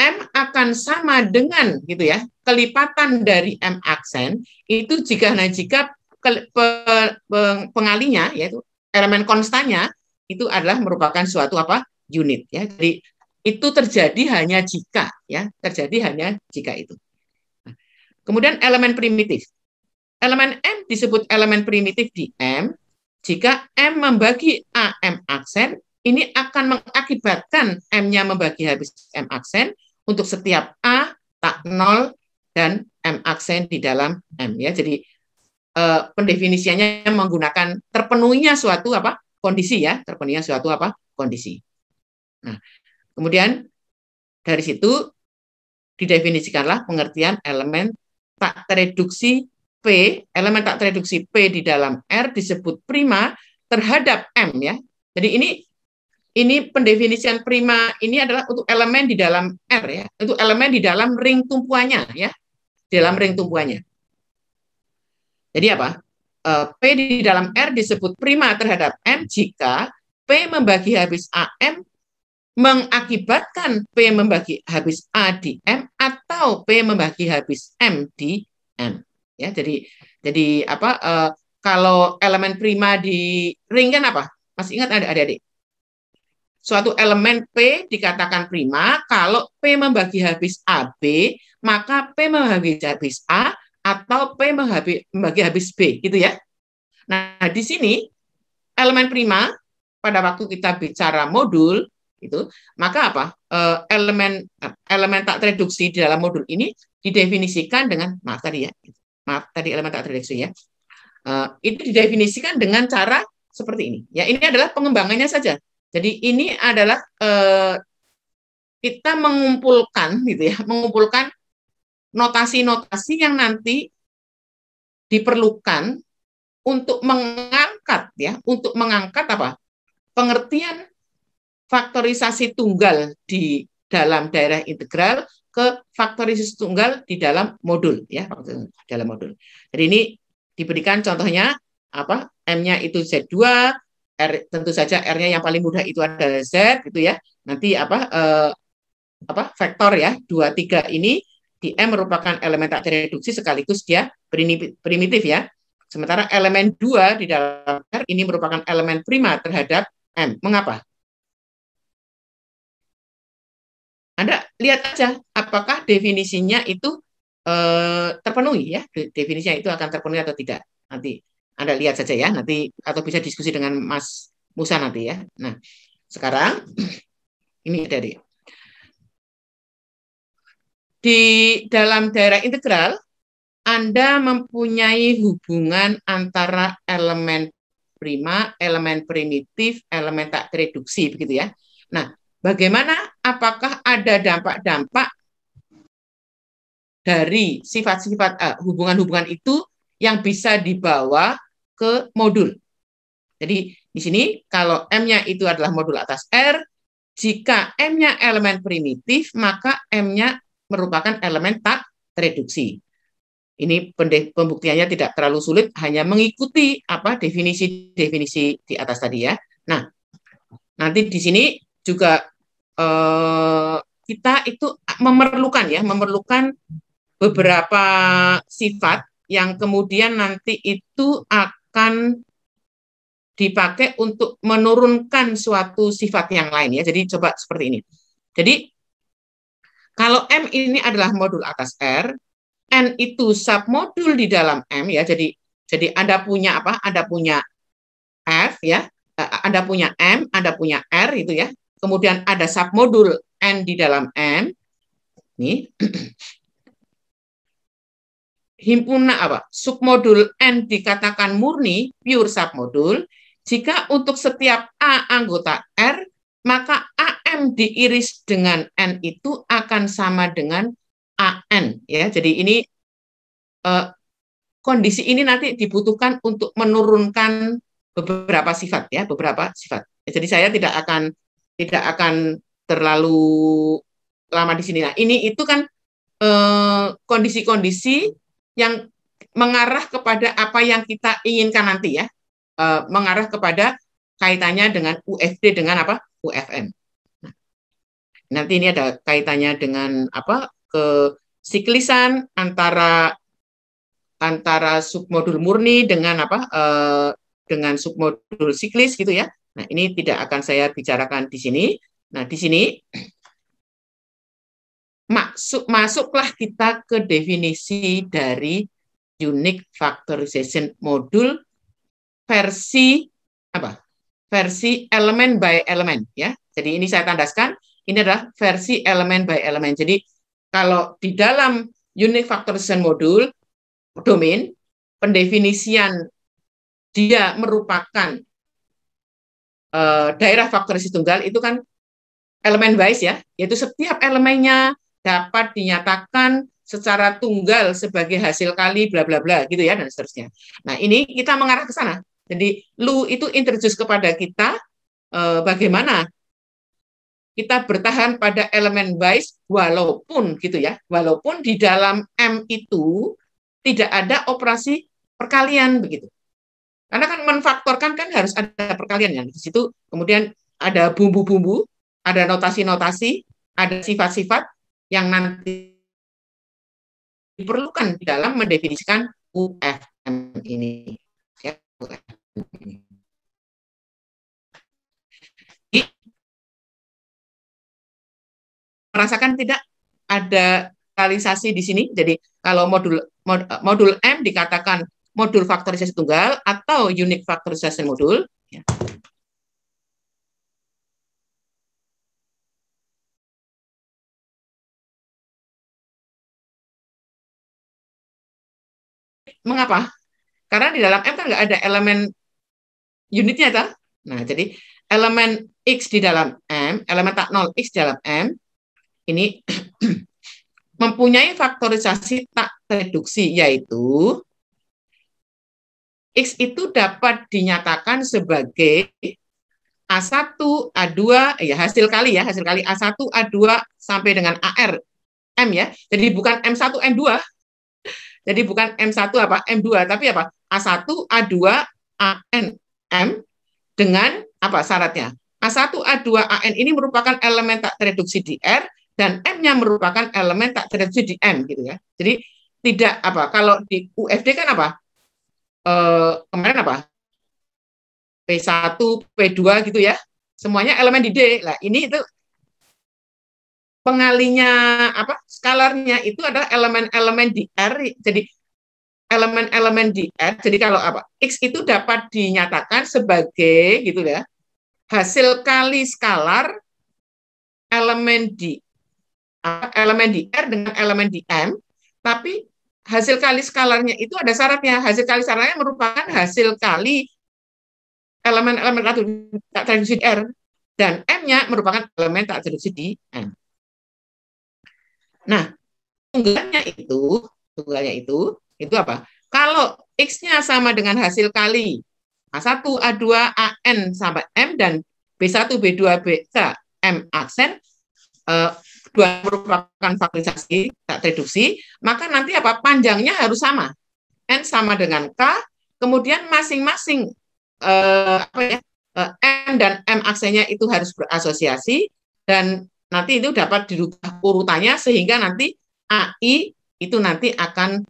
M akan sama dengan gitu ya, kelipatan dari M aksen itu jika pengalinya yaitu elemen konstannya itu adalah merupakan suatu apa? Unit ya. Jadi itu terjadi hanya jika ya, terjadi hanya jika itu. Kemudian elemen primitif. Elemen M disebut elemen primitif di M jika M membagi AM aksen, ini akan mengakibatkan M-nya membagi habis M aksen untuk setiap A tak 0 dan M aksen di dalam M ya. Jadi pendefinisiannya menggunakan terpenuhinya suatu apa? Kondisi ya, terpenuhinya suatu apa? Kondisi. Nah, kemudian dari situ didefinisikanlah pengertian elemen tak tereduksi P, elemen tak tereduksi P di dalam R disebut prima terhadap M ya. Jadi ini pendefinisian prima ini adalah untuk elemen di dalam R ya, untuk elemen di dalam ring tumpuannya ya, dalam ring tumpuannya. Jadi apa? P di dalam R disebut prima terhadap M jika P membagi habis AM mengakibatkan P membagi habis A di M atau P membagi habis M di M. Ya, jadi apa? Kalau elemen prima di ring kan apa? Masih ingat adik-adik? Suatu elemen P dikatakan prima kalau P membagi habis AB, maka P membagi habis A atau P membagi habis B, gitu ya. Nah, di sini elemen prima pada waktu kita bicara modul itu, maka apa? Elemen tak tereduksi di dalam modul ini didefinisikan dengan maaf tadi elemen tak tereduksi ya. Itu didefinisikan dengan cara seperti ini. Ya, ini adalah pengembangannya saja. Jadi ini adalah kita mengumpulkan gitu ya, mengumpulkan notasi-notasi yang nanti diperlukan untuk mengangkat ya, untuk mengangkat apa? Pengertian faktorisasi tunggal di dalam daerah integral ke faktorisasi tunggal di dalam modul ya, dalam modul. Jadi ini diberikan contohnya apa? M-nya itu Z2, R tentu saja R-nya yang paling mudah itu adalah Z gitu ya. Nanti vektor ya 2 3 ini di M merupakan elemen tak tereduksi sekaligus dia primitif ya. Sementara elemen 2 di dalam R ini merupakan elemen prima terhadap M. Mengapa? Anda lihat aja apakah definisinya itu terpenuhi ya. Definisinya itu akan terpenuhi atau tidak. Nanti Anda lihat saja ya, nanti atau bisa diskusi dengan Mas Musa nanti ya. Nah, sekarang ini dari di dalam daerah integral, Anda mempunyai hubungan antara elemen prima, elemen primitif, elemen tak tereduksi, begitu ya. Nah, bagaimana? Apakah ada dampak-dampak dari sifat-sifat hubungan-hubungan itu yang bisa dibawa ke modul? Jadi, di sini kalau M-nya itu adalah modul atas R, jika M-nya elemen primitif, maka M-nya merupakan elemen tak tereduksi. Ini pembuktiannya tidak terlalu sulit, hanya mengikuti apa definisi-definisi di atas tadi ya. Nah, nanti di sini juga kita itu memerlukan beberapa sifat yang kemudian nanti itu akan dipakai untuk menurunkan suatu sifat yang lain ya. Jadi coba seperti ini. Jadi kalau M ini adalah modul atas R, N itu submodul di dalam M ya. Jadi Anda punya apa? Anda punya F ya. Anda punya M, Anda punya R itu ya. Kemudian ada submodul N di dalam M. Nih. Himpunan apa? Submodul N dikatakan murni, pure submodul. Jika untuk setiap A anggota R, maka AM diiris dengan N itu akan sama dengan AN ya. Jadi ini kondisi ini nanti dibutuhkan untuk menurunkan beberapa sifat ya, beberapa sifat. Jadi saya tidak akan terlalu lama di sini. Nah, ini itu kan kondisi-kondisi yang mengarah kepada apa yang kita inginkan nanti ya. Mengarah kepada kaitannya dengan UFD dengan apa? UFM. Nah, Nanti ini ada kaitannya dengan apa? Kesiklisan antara submodul murni dengan apa? Dengan submodul siklis gitu ya. Nah, ini tidak akan saya bicarakan di sini. Nah, di sini masuklah kita ke definisi dari unique factorization modul versi apa? Versi elemen by elemen ya. Jadi ini saya tandaskan, ini adalah versi elemen by elemen. Jadi kalau di dalam unique factorization modul domain, pendefinisian dia merupakan daerah faktorisasi tunggal itu kan elemen wise ya, yaitu setiap elemennya dapat dinyatakan secara tunggal sebagai hasil kali bla bla bla gitu ya dan seterusnya. Nah, ini kita mengarah ke sana. Jadi lu itu introduce kepada kita bagaimana kita bertahan pada elemen wise walaupun gitu ya, walaupun di dalam M itu tidak ada operasi perkalian begitu. Karena kan menfaktorkan kan harus ada perkalian ya. Di situ kemudian ada bumbu-bumbu, ada notasi-notasi, ada sifat-sifat yang nanti diperlukan di dalam mendefinisikan UFM ini. Ya, UFM ini. Merasakan tidak ada realisasi di sini. Jadi kalau modul M dikatakan modul faktorisasi tunggal atau unique factorization modul. Ya. Mengapa? Karena di dalam M kan nggak ada elemen unitnya, tak? Nah, jadi elemen X di dalam M, elemen tak 0 X di dalam M, ini mempunyai faktorisasi tak reduksi, yaitu X itu dapat dinyatakan sebagai A1, A2, ya hasil kali A1, A2 sampai dengan AR, M ya. Jadi bukan M1, M2. Jadi bukan M1 apa M2, tapi apa? A1, A2, AN, M dengan apa syaratnya? A1, A2, AN ini merupakan elemen tak tereduksi di R dan M-nya merupakan elemen tak tereduksi di M gitu ya. Jadi tidak apa kalau di UFD kan apa? Kemarin apa? P1, P2 gitu ya. Semuanya elemen di D. Nah, ini itu pengalinya apa? Skalarnya itu adalah elemen-elemen di R. Jadi elemen-elemen di R. Jadi kalau apa? X itu dapat dinyatakan sebagai gitu ya. Hasil kali skalar elemen di R dengan elemen di M, tapi hasil kali skalarnya itu ada syaratnya. Hasil kali skalarnya merupakan hasil kali elemen-elemen tak tereduksi di R dan M-nya merupakan elemen tak tereduksi di M. Nah, tunggalnya itu apa? Kalau X-nya sama dengan hasil kali A1, A2, AN sampai M dan B1, B2, B3, M aksen, dua merupakan faktorisasi tak reduksi, maka nanti apa? Panjangnya harus sama. N sama dengan K, kemudian masing-masing M dan M aksennya itu harus berasosiasi dan nanti itu dapat dirubah urutannya sehingga nanti AI itu nanti akan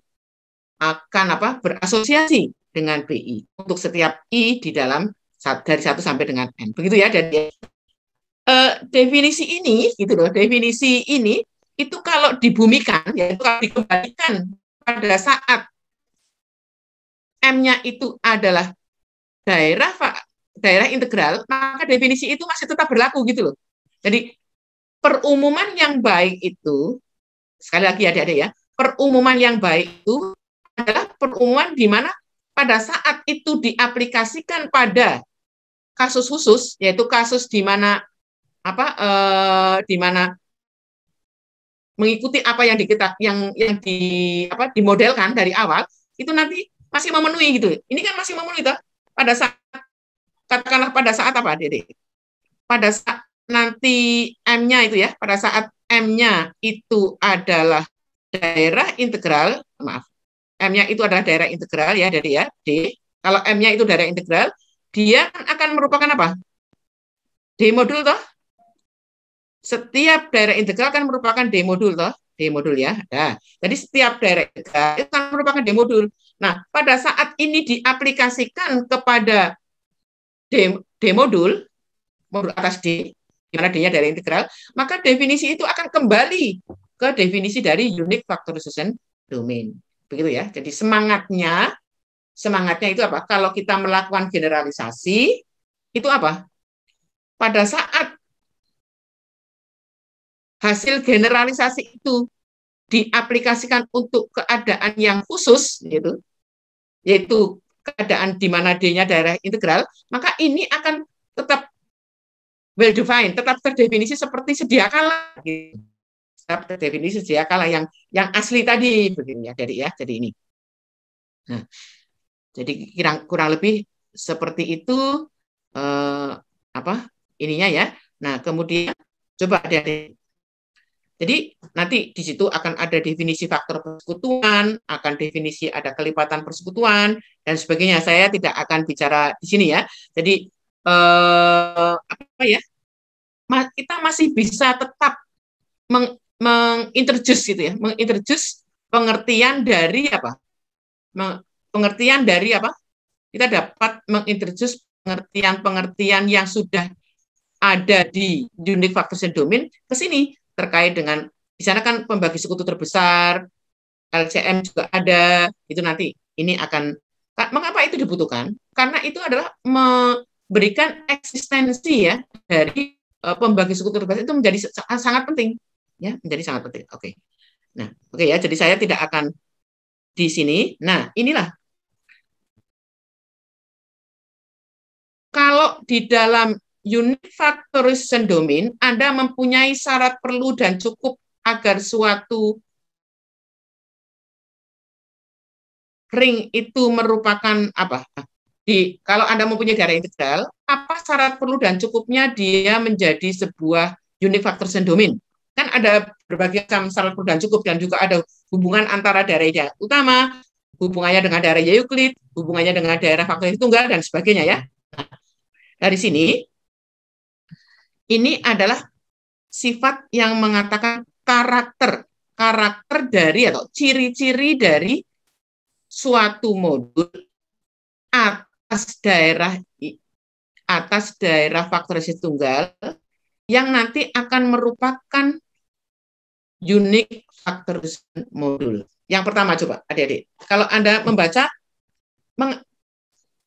berasosiasi dengan BI untuk setiap I di dalam dari 1 sampai dengan N. Begitu ya. Jadi definisi ini gitu loh. Definisi ini itu kalau dibumikan yaitu kalau dikembalikan pada saat M-nya itu adalah daerah integral, maka definisi itu masih tetap berlaku gitu loh. Jadi perumuman yang baik itu, sekali lagi adik-adik ya, perumuman yang baik itu adalah perumuman di mana pada saat itu diaplikasikan pada kasus khusus, yaitu kasus di mana di mana mengikuti apa yang dimodelkan dari awal, itu nanti masih memenuhi gitu. Ini kan masih memenuhi toh. Pada saat katakanlah pada saat apa, Dede? Pada saat nanti M-nya itu ya, pada saat M-nya itu adalah daerah integral, maaf, M-nya itu adalah daerah integral ya, Dede ya, D. Kalau M-nya itu daerah integral, dia akan merupakan apa? D modul toh? setiap daerah integral kan merupakan D modul toh, D modul ya. Nah, jadi setiap daerah integral itu kan merupakan D modul. Nah, pada saat ini diaplikasikan kepada D modul, modul atas D, di mana D-nya daerah integral, maka definisi itu akan kembali ke definisi dari unique factorization domain. Begitu ya. Jadi semangatnya itu apa? Kalau kita melakukan generalisasi, itu apa? Pada saat hasil generalisasi itu diaplikasikan untuk keadaan yang khusus, gitu, yaitu keadaan di mana D-nya daerah integral, maka ini akan tetap well defined, tetap terdefinisi seperti sedia kala, gitu. Tetap terdefinisi sedia kala yang asli tadi, begini ya, jadi ini. Nah, jadi kurang lebih seperti itu apa ininya ya. Nah, kemudian coba adik-adik. Jadi nanti di situ akan ada definisi faktor persekutuan, akan definisi ada kelipatan persekutuan dan sebagainya. Saya tidak akan bicara di sini ya. Jadi apa ya? Kita masih bisa tetap mengintroduce gitu ya, mengintroduce pengertian dari apa? Pengertian dari apa? Kita dapat mengintroduce pengertian-pengertian yang sudah ada di unique factors and domain ke sini terkait dengan di sana kan pembagi sekutu terbesar, LCM juga ada, itu nanti ini akan mengapa itu dibutuhkan? Karena itu adalah memberikan eksistensi ya dari pembagi sekutu terbesar itu menjadi sangat penting ya, menjadi sangat penting. Oke. Nah, oke ya, jadi saya tidak akan di sini. Nah, inilah kalau di dalam unique factorization domain, Anda mempunyai syarat perlu dan cukup agar suatu ring itu merupakan apa? Kalau Anda mempunyai daerah integral, apa syarat perlu dan cukupnya dia menjadi sebuah unique factorization domain? Kan ada berbagai macam syarat perlu dan cukup dan juga ada hubungan antara daerah utama, hubungannya dengan daerah Euclid, hubungannya dengan daerah faktorisasi tunggal dan sebagainya ya. Nah, dari sini ini adalah sifat yang mengatakan karakter dari atau ciri-ciri dari suatu modul atas daerah faktorisasi tunggal yang nanti akan merupakan unique factorization modul. Yang pertama coba adik-adik, kalau Anda membaca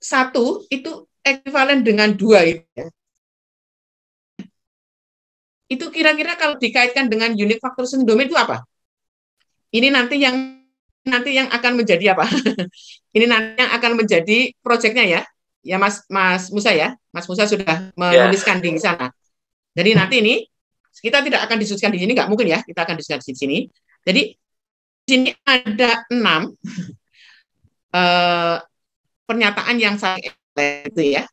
satu itu ekuivalen dengan dua itu ya. Itu kira-kira kalau dikaitkan dengan unique factorization domain itu apa? Ini nanti yang akan menjadi apa? Ini nanti yang akan menjadi proyeknya ya. Ya Mas Musa ya. Mas Musa sudah menuliskan di sana. Jadi nanti ini kita tidak akan diskusikan di sini, nggak mungkin ya. Kita akan diskusikan di sini. Jadi di sini ada 6 pernyataan yang saya itu ya.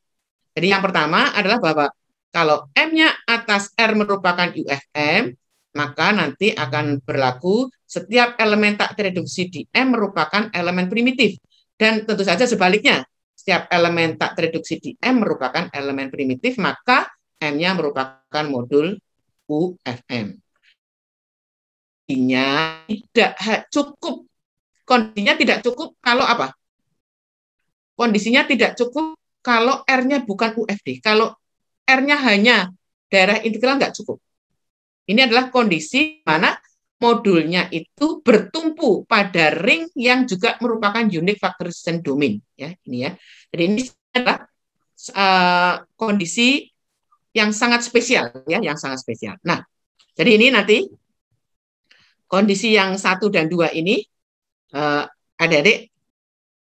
Jadi yang pertama adalah bahwa kalau M-nya atas R merupakan UFM, maka nanti akan berlaku setiap elemen tak tereduksi di M merupakan elemen primitif. Dan tentu saja sebaliknya, setiap elemen tak tereduksi di M merupakan elemen primitif, maka M-nya merupakan modul UFM. Kondisinya tidak cukup kalau apa? Kondisinya tidak cukup kalau R-nya bukan UFD. Kalau R-nya hanya daerah integral nggak cukup. Ini adalah kondisi mana modulnya itu bertumpu pada ring yang juga merupakan unique factorization domain. Ya, ini ya. Jadi ini adalah kondisi yang sangat spesial, ya, yang sangat spesial. Nah, jadi ini nanti kondisi yang 1 dan 2 ini adik-adik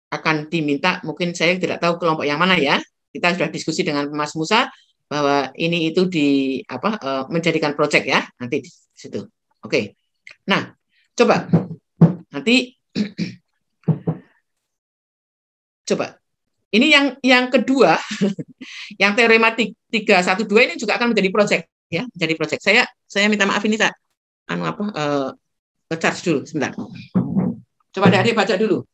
akan diminta, mungkin saya tidak tahu kelompok yang mana ya. Kita sudah diskusi dengan Mas Musa bahwa ini itu menjadikan proyek ya nanti di situ. Oke. Nah, coba nanti coba ini yang kedua yang teorema 312 ini juga akan menjadi proyek ya, menjadi proyek. Saya minta maaf ini tak charge dulu sebentar. Coba adik baca dulu.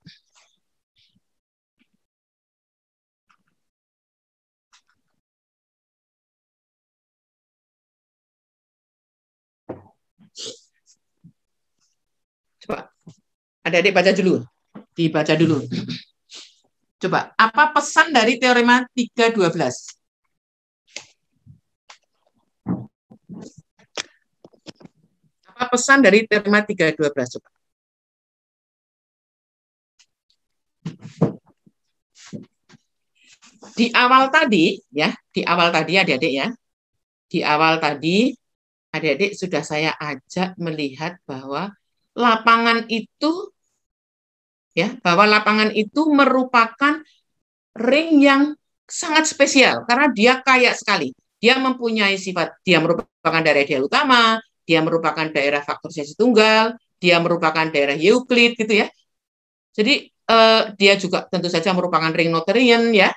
Coba, adik-adik baca dulu. Dibaca dulu. Coba, apa pesan dari teorema 312? Apa pesan dari teorema 312? Coba. Di awal tadi, ya, di awal tadi adik-adik ya, di awal tadi adik-adik sudah saya ajak melihat bahwa lapangan itu, ya, bahwa lapangan itu merupakan ring yang sangat spesial karena dia kaya sekali. Dia mempunyai sifat, dia merupakan daerah ideal utama, dia merupakan daerah faktorisasi tunggal, dia merupakan daerah Euclid gitu ya. Jadi dia juga tentu saja merupakan ring Noetherian ya.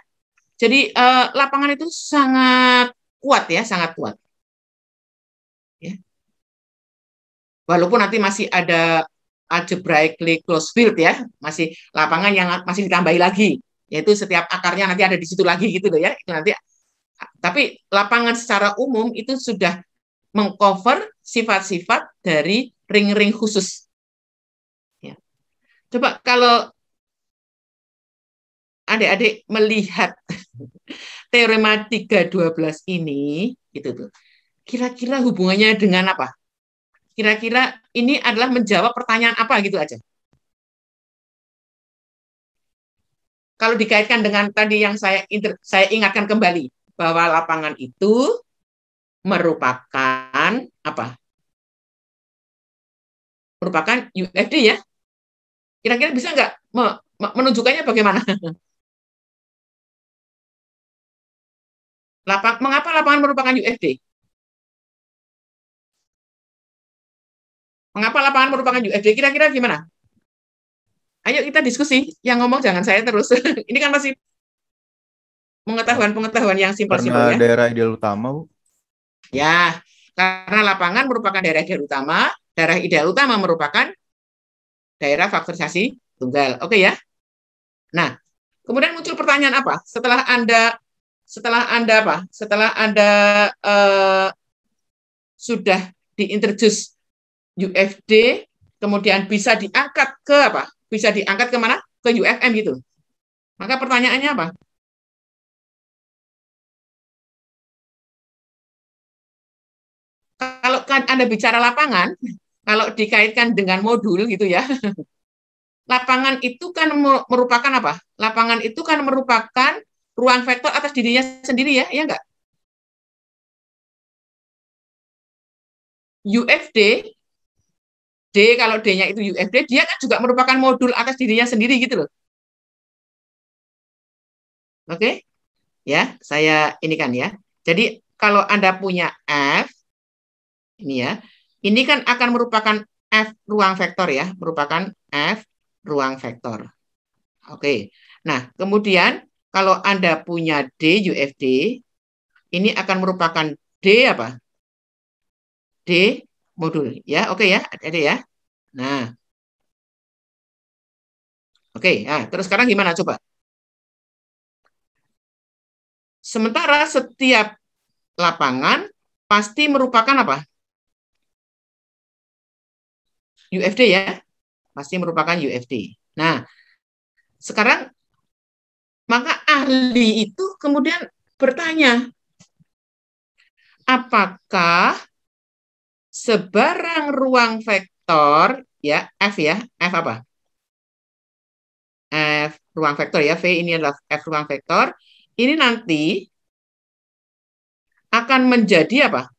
Jadi lapangan itu sangat kuat ya, sangat kuat. Ya. Walaupun nanti masih ada algebraically closed field ya, masih lapangan yang masih ditambahi lagi, yaitu setiap akarnya nanti ada di situ lagi gitu loh ya. Itu nanti. Tapi lapangan secara umum itu sudah mengcover sifat-sifat dari ring-ring khusus. Ya. Coba kalau adik-adik melihat teorema 312 ini, gitu tuh. Kira-kira hubungannya dengan apa? Kira-kira ini adalah menjawab pertanyaan apa gitu aja. Kalau dikaitkan dengan tadi yang saya ingatkan kembali, bahwa lapangan itu merupakan apa? Merupakan UFD ya. Kira-kira bisa nggak menunjukkannya bagaimana? Mengapa lapangan merupakan UFD? Mengapa lapangan merupakan UFD? Kira-kira gimana? Ayo kita diskusi. Yang ngomong jangan saya terus. Ini kan masih pengetahuan yang simpel-simpel ya. Daerah ideal utama, Bu. Ya, karena lapangan merupakan daerah ideal utama. Daerah ideal utama merupakan daerah faktorisasi tunggal. Oke ya. Nah, kemudian muncul pertanyaan apa? Setelah Anda sudah diintroduce UFD, kemudian bisa diangkat ke apa? Bisa diangkat kemana? Ke UFM gitu. Maka pertanyaannya apa? Kalau kan Anda bicara lapangan, kalau dikaitkan dengan modul gitu ya, lapangan itu kan merupakan apa? Lapangan itu kan merupakan ruang vektor atas dirinya sendiri ya, ya enggak? UFD, D kalau D-nya itu UFD, dia kan juga merupakan modul atas dirinya sendiri gitu loh. Oke? Ya, saya ini kan ya. Jadi kalau Anda punya F, ini ya, ini kan akan merupakan F ruang vektor ya, merupakan F ruang vektor. Oke. Nah, kemudian kalau Anda punya D UFD, ini akan merupakan D apa? D modul. Ya, oke ya, ada ya. Nah. Oke, nah, terus sekarang gimana coba? Sementara setiap lapangan pasti merupakan apa? UFD ya. Pasti merupakan UFD. Nah, sekarang maka ahli itu kemudian bertanya, apakah sebarang ruang vektor ya F apa? F ruang vektor ya, V ini adalah F ruang vektor. Ini nanti akan menjadi apa?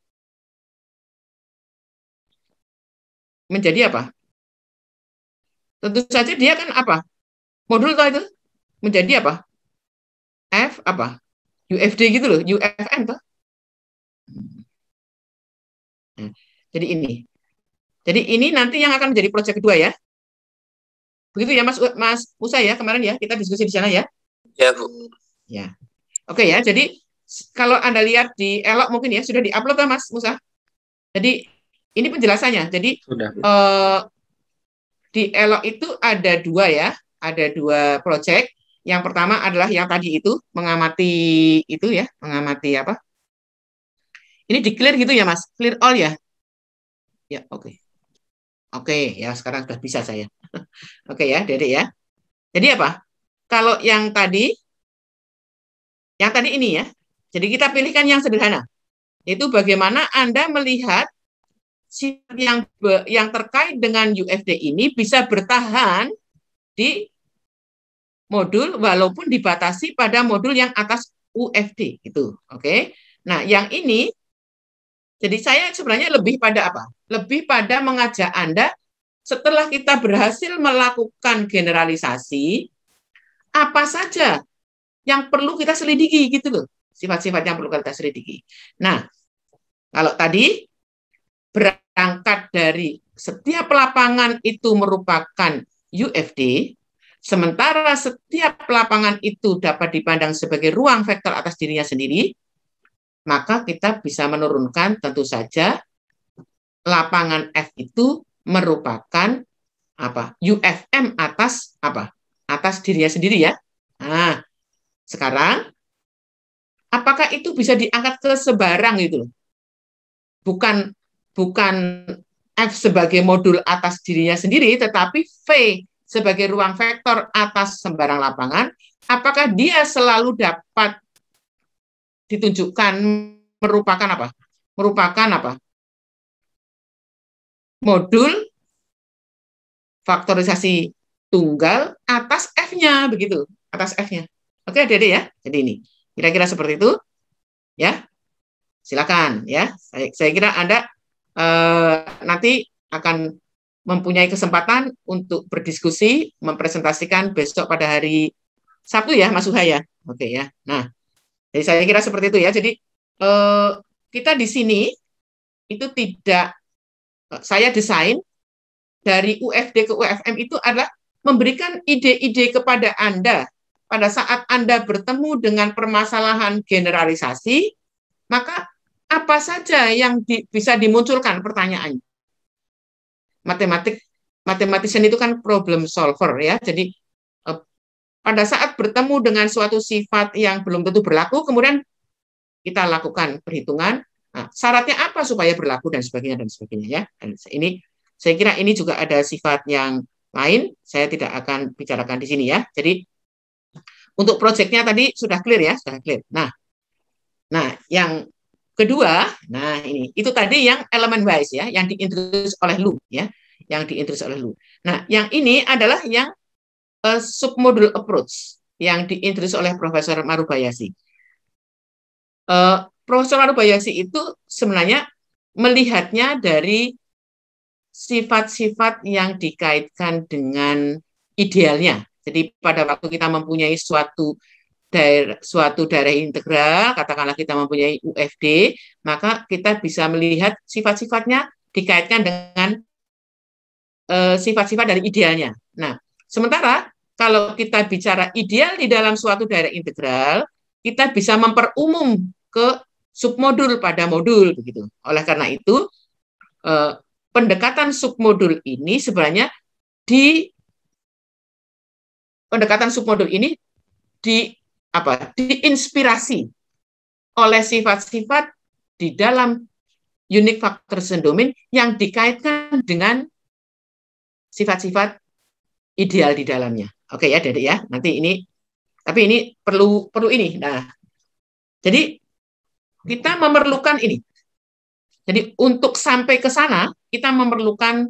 Menjadi apa? Tentu saja dia kan apa? Modul itu menjadi apa? F apa? UFD gitu loh, UFM tuh. Jadi ini. Jadi ini nanti yang akan menjadi proyek kedua ya. Begitu ya Mas Musa ya, kemarin ya kita diskusi di sana ya. Ya, Bu. Ya. Oke ya, jadi kalau Anda lihat di Elok mungkin ya sudah diupload ya Mas Musa. Jadi ini penjelasannya. Jadi Sudah. Di Elok itu ada dua ya, ada dua proyek. Yang pertama adalah yang tadi itu mengamati itu ya, mengamati apa? Ini di clear gitu ya Mas, clear all ya. Ya, oke. Oke, ya sekarang sudah bisa saya. Oke ya, Dedek ya. Jadi apa? Kalau yang tadi ini ya. Jadi kita pilihkan yang sederhana. Itu bagaimana Anda melihat sifat yang terkait dengan UFD ini bisa bertahan di modul walaupun dibatasi pada modul yang atas UFD itu. Oke. Nah, yang ini jadi saya sebenarnya lebih pada apa? Lebih pada mengajak Anda setelah kita berhasil melakukan generalisasi, apa saja yang perlu kita selidiki gitu loh. Sifat-sifat yang perlu kita selidiki. Nah, kalau tadi berangkat dari setiap lapangan itu merupakan UFD, sementara setiap lapangan itu dapat dipandang sebagai ruang vektor atas dirinya sendiri, maka kita bisa menurunkan tentu saja lapangan F itu merupakan apa? UFM atas apa? Atas dirinya sendiri ya. Nah, sekarang apakah itu bisa diangkat ke sebarang gitu loh? Bukan F sebagai modul atas dirinya sendiri, tetapi V sebagai ruang vektor atas sembarang lapangan, apakah dia selalu dapat ditunjukkan merupakan apa? Merupakan apa? Modul faktorisasi tunggal atas F-nya, begitu, atas F-nya. Oke, Dede ya. Jadi ini, kira-kira seperti itu, ya. Silakan, ya. Saya kira Anda nanti akan mempunyai kesempatan untuk berdiskusi, mempresentasikan besok pada hari Sabtu ya, Mas Suha ya. Oke ya. Nah, jadi saya kira seperti itu ya. Jadi kita di sini itu tidak, saya desain dari UFD ke UFM itu adalah memberikan ide-ide kepada Anda pada saat Anda bertemu dengan permasalahan generalisasi, maka apa saja yang bisa dimunculkan pertanyaannya. Mathematician itu kan problem solver ya. Jadi pada saat bertemu dengan suatu sifat yang belum tentu berlaku, kemudian kita lakukan perhitungan. Nah, syaratnya apa supaya berlaku dan sebagainya ya. Dan ini saya kira ini juga ada sifat yang lain. Saya tidak akan bicarakan di sini ya. Jadi untuk proyeknya tadi sudah clear ya, sudah clear. Nah yang kedua, nah ini itu tadi yang elemen wise ya, yang diintroduce oleh Lu ya, yang diintroduce oleh Lu. Nah yang ini adalah yang submodule approach yang diintroduce oleh Profesor Marubayashi. Profesor Marubayashi itu sebenarnya melihatnya dari sifat-sifat yang dikaitkan dengan idealnya. Jadi pada waktu kita mempunyai suatu daerah integral, katakanlah kita mempunyai UFD, maka kita bisa melihat sifat-sifatnya dikaitkan dengan sifat-sifat dari idealnya. Nah, sementara kalau kita bicara ideal di dalam suatu daerah integral, kita bisa memperumum ke submodul pada modul begitu. Oleh karena itu, pendekatan submodul ini sebenarnya diinspirasi oleh sifat-sifat di dalam unique factors domain yang dikaitkan dengan sifat-sifat ideal di dalamnya. Oke ya, Dedek ya. Nanti ini, tapi ini perlu ini. Nah, jadi kita memerlukan ini. Jadi untuk sampai ke sana kita memerlukan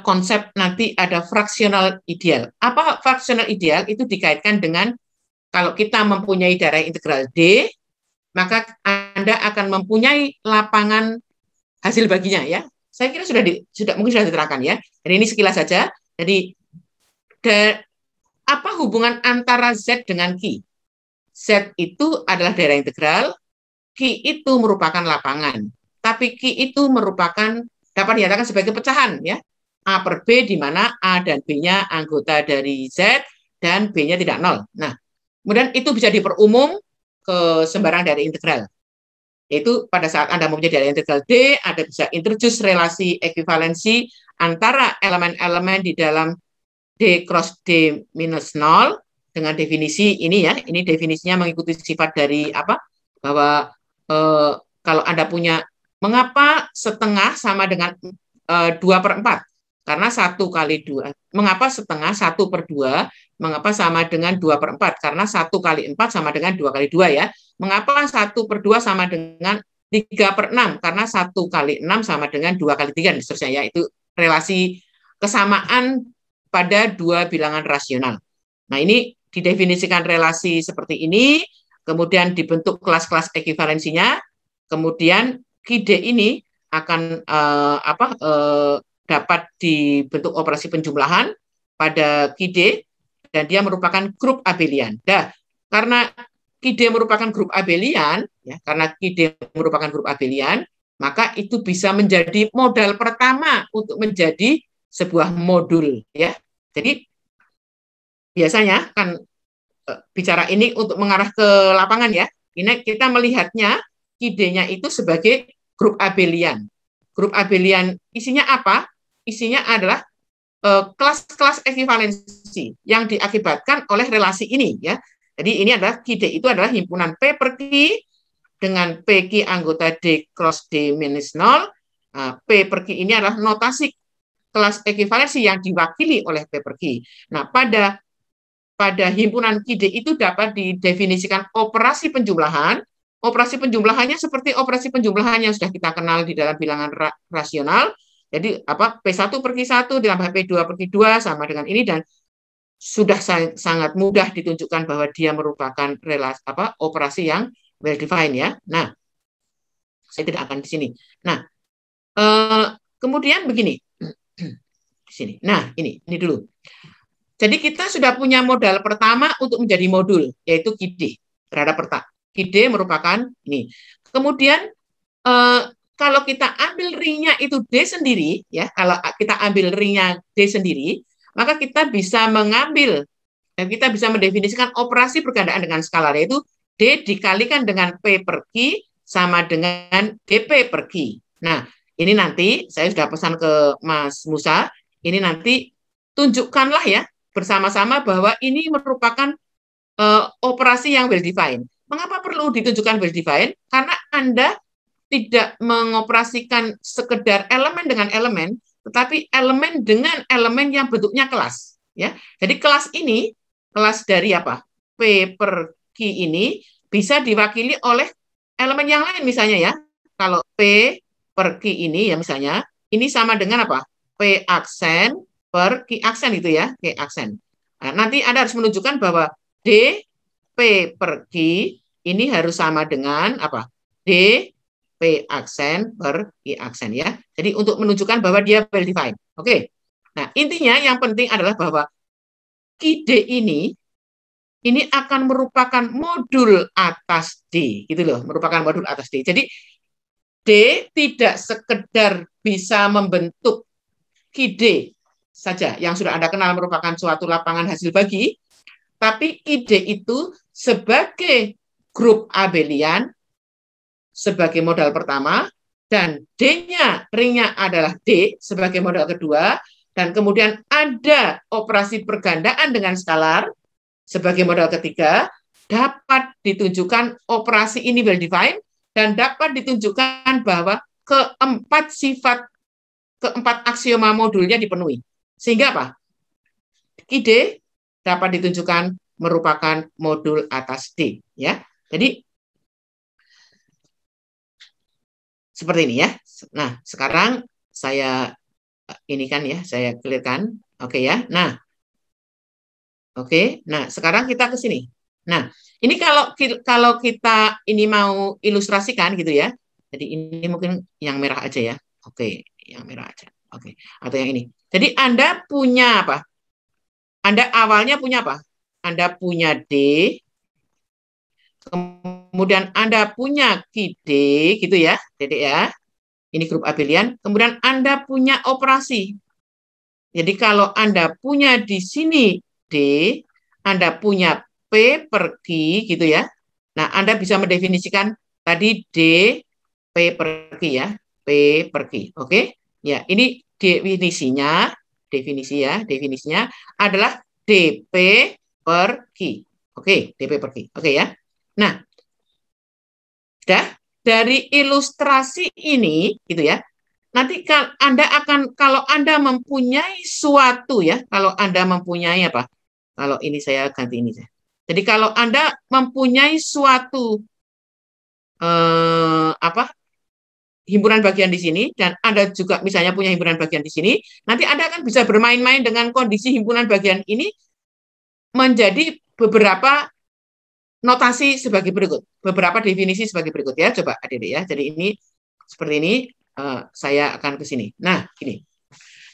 konsep nanti ada fraksional ideal. Apa fraksional ideal? Itu dikaitkan dengan kalau kita mempunyai daerah integral D, maka Anda akan mempunyai lapangan hasil baginya ya. Saya kira mungkin sudah diterangkan ya. Jadi ini sekilas saja. Jadi apa hubungan antara Z dengan Q? Z itu adalah daerah integral, Q itu merupakan lapangan. Tapi Q itu merupakan dapat dinyatakan sebagai pecahan ya. A per B di mana A dan B-nya anggota dari Z dan B-nya tidak nol. Nah, kemudian itu bisa diperumum ke sembarang daerah integral. Yaitu pada saat Anda mempunyai daerah integral D, Anda bisa introduce relasi ekuivalensi antara elemen-elemen di dalam D cross D minus 0 dengan definisi ini ya. Ini definisinya mengikuti sifat dari apa? bahwa kalau Anda punya, mengapa setengah sama dengan 2/4? Karena 1 kali 2. Mengapa setengah 1/2? Mengapa sama dengan 2/4? Karena 1 kali 4 sama dengan 2 kali 2 ya. Mengapa 1/2 sama dengan 3/6? Karena 1 kali 6 sama dengan 2 kali 3, dan seterusnya ya. Itu relasi kesamaan pada dua bilangan rasional. Nah, ini didefinisikan relasi seperti ini, kemudian dibentuk kelas-kelas ekuivalensinya, kemudian KID ini akan dapat dibentuk operasi penjumlahan pada KID, dan dia merupakan grup abelian. Nah, karena KID merupakan grup abelian, ya, karena KID merupakan grup abelian, maka itu bisa menjadi modal pertama untuk menjadi sebuah modul, ya. Jadi biasanya kan bicara ini untuk mengarah ke lapangan ya. Ini kita melihatnya KID-nya itu sebagai grup abelian. Grup abelian isinya apa? Isinya adalah kelas-kelas ekuivalensi yang diakibatkan oleh relasi ini ya. Jadi ini adalah KID itu adalah himpunan P per Q dengan PQ anggota D cross D minus 0. P per Q ini adalah notasi kelas ekuivalensi yang diwakili oleh P per Q. Nah, pada himpunan KID itu dapat didefinisikan operasi penjumlahan. Operasi penjumlahannya seperti operasi penjumlahan yang sudah kita kenal di dalam bilangan rasional. Jadi P1 per Q1 ditambah P2 per Q2 sama dengan ini, dan sudah sangat mudah ditunjukkan bahwa dia merupakan relasi operasi yang well defined ya. Nah, saya tidak akan di sini. Nah, kemudian begini. Di sini. Nah, ini dulu. Jadi kita sudah punya modal pertama untuk menjadi modul, yaitu KID terhadap KID merupakan ini. Kemudian kalau kita ambil ringnya itu D sendiri, ya, kalau kita ambil ringnya D sendiri, maka kita bisa mengambil dan kita bisa mendefinisikan operasi pergandaan dengan skalar, yaitu D dikalikan dengan P per Q sama dengan DP per Q. Nah, ini nanti saya sudah pesan ke Mas Musa, ini nanti tunjukkanlah ya bersama-sama bahwa ini merupakan operasi yang well defined. Mengapa perlu ditunjukkan well defined? Karena Anda tidak mengoperasikan sekedar elemen dengan elemen, tetapi elemen dengan elemen yang bentuknya kelas. Ya, jadi kelas ini, kelas dari P per Q ini bisa diwakili oleh elemen yang lain, misalnya ya. Kalau P per Q ini ya misalnya, ini sama dengan P aksen per Q aksen itu ya, Q aksen. Nah, nanti Anda harus menunjukkan bahwa D P per Q ini harus sama dengan D P aksen per Q aksen ya. Jadi untuk menunjukkan bahwa dia well defined. Oke. Nah, intinya yang penting adalah bahwa KID ini akan merupakan modul atas D, gitu loh, merupakan modul atas D. Jadi D tidak sekedar bisa membentuk KID saja yang sudah Anda kenal merupakan suatu lapangan hasil bagi, tapi KID itu sebagai grup abelian sebagai modal pertama, dan D-nya, ringnya adalah D sebagai modal kedua, dan kemudian ada operasi pergandaan dengan skalar sebagai modal ketiga, dapat ditunjukkan operasi ini well defined, dan dapat ditunjukkan bahwa keempat aksioma modulnya dipenuhi. Sehingga KID dapat ditunjukkan merupakan modul atas D. Ya, jadi seperti ini ya. Nah, sekarang saya ini kan ya, saya clearkan. Oke ya. Nah, oke. Nah, sekarang kita ke sini. Nah, ini kalau kita ini mau ilustrasikan gitu ya. Jadi ini mungkin yang merah aja ya. Oke, yang merah aja. Oke. Atau yang ini. Jadi Anda punya apa? Anda awalnya punya apa? Anda punya D. Kemudian Anda punya KID gitu ya, Dedek ya. Ini grup abelian. Kemudian Anda punya operasi. Jadi kalau Anda punya di sini D, Anda punya P per Q gitu ya. Nah, Anda bisa mendefinisikan tadi D P per Q ya, P per Q. Oke? Ya, ini definisinya adalah DP per Q. Oke, DP per Q. Oke ya. Nah, dari ilustrasi ini, gitu ya. Nanti kalau Anda mempunyai suatu ya, kalau Anda mempunyai apa? Kalau ini saya ganti ini. Jadi kalau Anda mempunyai suatu himpunan bagian di sini, dan Anda juga misalnya punya himpunan bagian di sini, nanti Anda akan bisa bermain-main dengan kondisi himpunan bagian ini menjadi beberapa notasi sebagai berikut, beberapa definisi sebagai berikut ya. Coba adik-adik ya. Jadi ini seperti ini, saya akan ke sini. Nah, ini.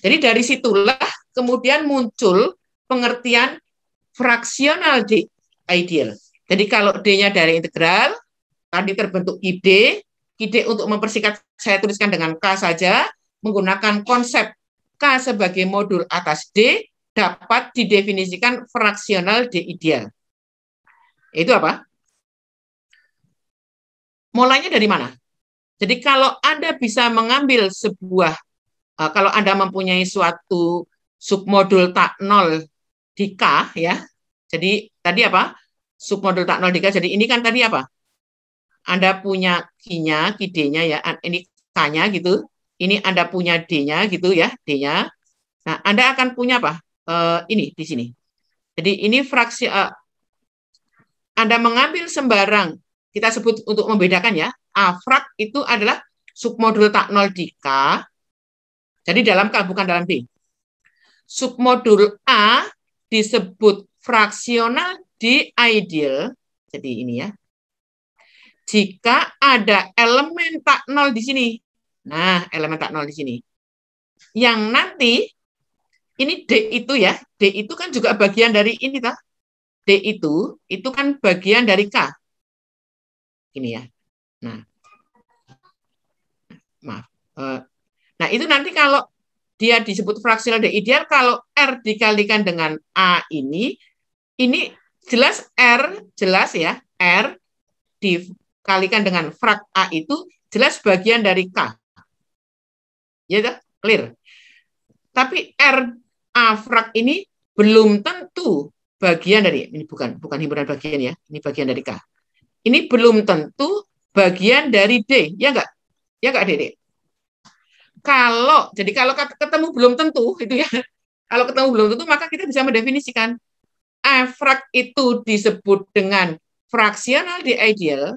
Jadi dari situlah kemudian muncul pengertian fraksional D ideal. Jadi kalau D-nya dari integral, tadi terbentuk ide untuk mempersingkat saya tuliskan dengan K saja, menggunakan konsep K sebagai modul atas D, dapat didefinisikan fraksional D ideal. Itu apa? Mulainya dari mana? Jadi kalau Anda bisa mengambil sebuah, kalau Anda mempunyai suatu submodul tak nol di K, ya. Jadi tadi apa? Submodul tak nol di K, jadi ini kan tadi apa? Anda punya Q-nya, D-nya ya, ini K-nya gitu. Ini Anda punya D-nya gitu ya, D-nya. Nah, Anda akan punya apa? Ini di sini. Jadi ini fraksi, Anda mengambil sembarang, kita sebut untuk membedakan ya, A frak itu adalah submodul tak nol di K, jadi dalam K, bukan dalam D. Submodul A disebut fraksional D ideal, jadi ini ya, jika ada elemen tak nol di sini. Nah, elemen tak nol di sini. Yang nanti, ini D itu ya, D itu kan juga bagian dari ini, tak? D itu kan bagian dari K. Ini ya. Nah, maaf. Nah, itu nanti kalau dia disebut fraksional D ideal, kalau R dikalikan dengan A ini jelas R, jelas ya, R dikalikan dengan frak A itu jelas bagian dari K. Ya, clear. Tapi R A frak ini belum tentu bagian dari, ini bukan himpunan bagian ya, ini bagian dari K. Ini belum tentu bagian dari D, ya enggak? Ya enggak, Dede? Jadi kalau ketemu belum tentu, itu ya. Kalau ketemu belum tentu, maka kita bisa mendefinisikan A frak itu disebut dengan fraksional D ideal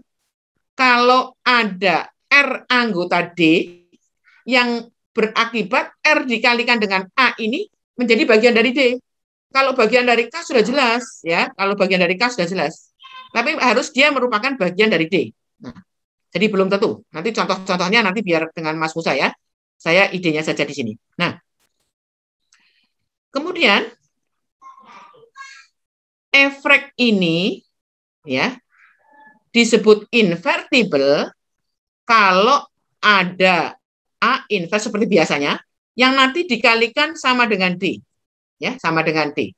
kalau ada R anggota D yang berakibat R dikalikan dengan A ini menjadi bagian dari D. Kalau bagian dari K sudah jelas, ya. Kalau bagian dari K sudah jelas. Tapi harus dia merupakan bagian dari D. Nah, jadi belum tentu. Nanti contoh-contohnya nanti biar dengan Mas Musa ya. Saya idenya saja di sini. Nah, kemudian efrek ini ya disebut invertible kalau ada A inverse seperti biasanya yang nanti dikalikan sama dengan D. Ya, sama dengan D.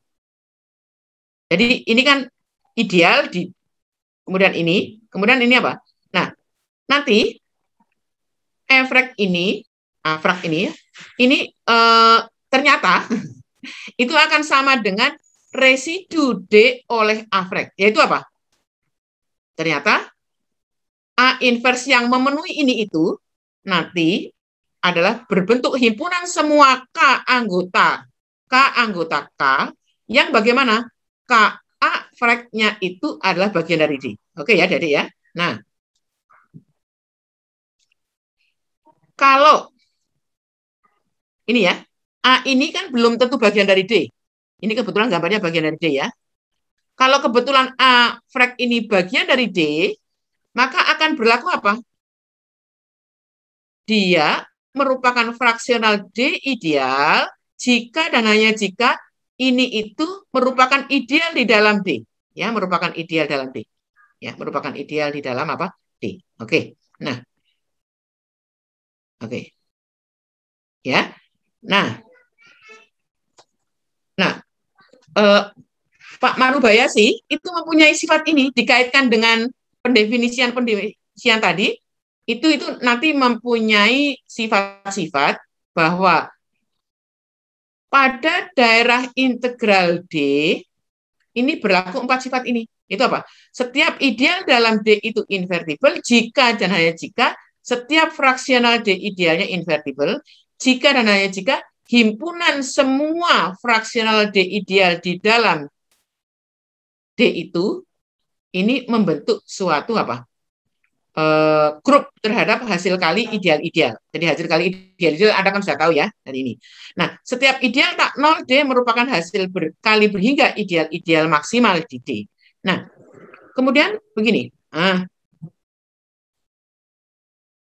Jadi ini kan ideal di kemudian ini apa? Nah, nanti efrek ini frak ini ternyata itu akan sama dengan residu D oleh A frak. Yaitu apa? Ternyata A inverse yang memenuhi ini itu nanti adalah berbentuk himpunan semua K anggota K yang bagaimana? K A fraknya itu adalah bagian dari D. Oke ya, Dede ya. Nah, kalau ini ya, A ini kan belum tentu bagian dari D. Ini kebetulan gambarnya bagian dari D ya. Kalau kebetulan A frak ini bagian dari D, maka akan berlaku apa? Dia merupakan fraksional D ideal jika dan hanya jika ini itu merupakan ideal di dalam D. Ya, merupakan ideal dalam D. Ya, merupakan ideal di dalam apa? D. Oke. Nah. Oke. Ya. Nah, Pak Marubayasi itu mempunyai sifat ini dikaitkan dengan pendefinisian tadi, itu nanti mempunyai sifat-sifat bahwa pada daerah integral D ini berlaku 4 sifat ini. Itu apa? Setiap ideal dalam D itu invertible jika dan hanya jika setiap fraksional D idealnya invertible, jika dan hanya jika himpunan semua fraksional D ideal di dalam D itu ini membentuk suatu apa? Grup terhadap hasil kali ideal-ideal. Jadi hasil kali ideal-ideal Anda kan sudah tahu ya dari ini. Nah, setiap ideal tak 0 D merupakan hasil kali berhingga ideal-ideal maksimal di D. Nah, kemudian begini.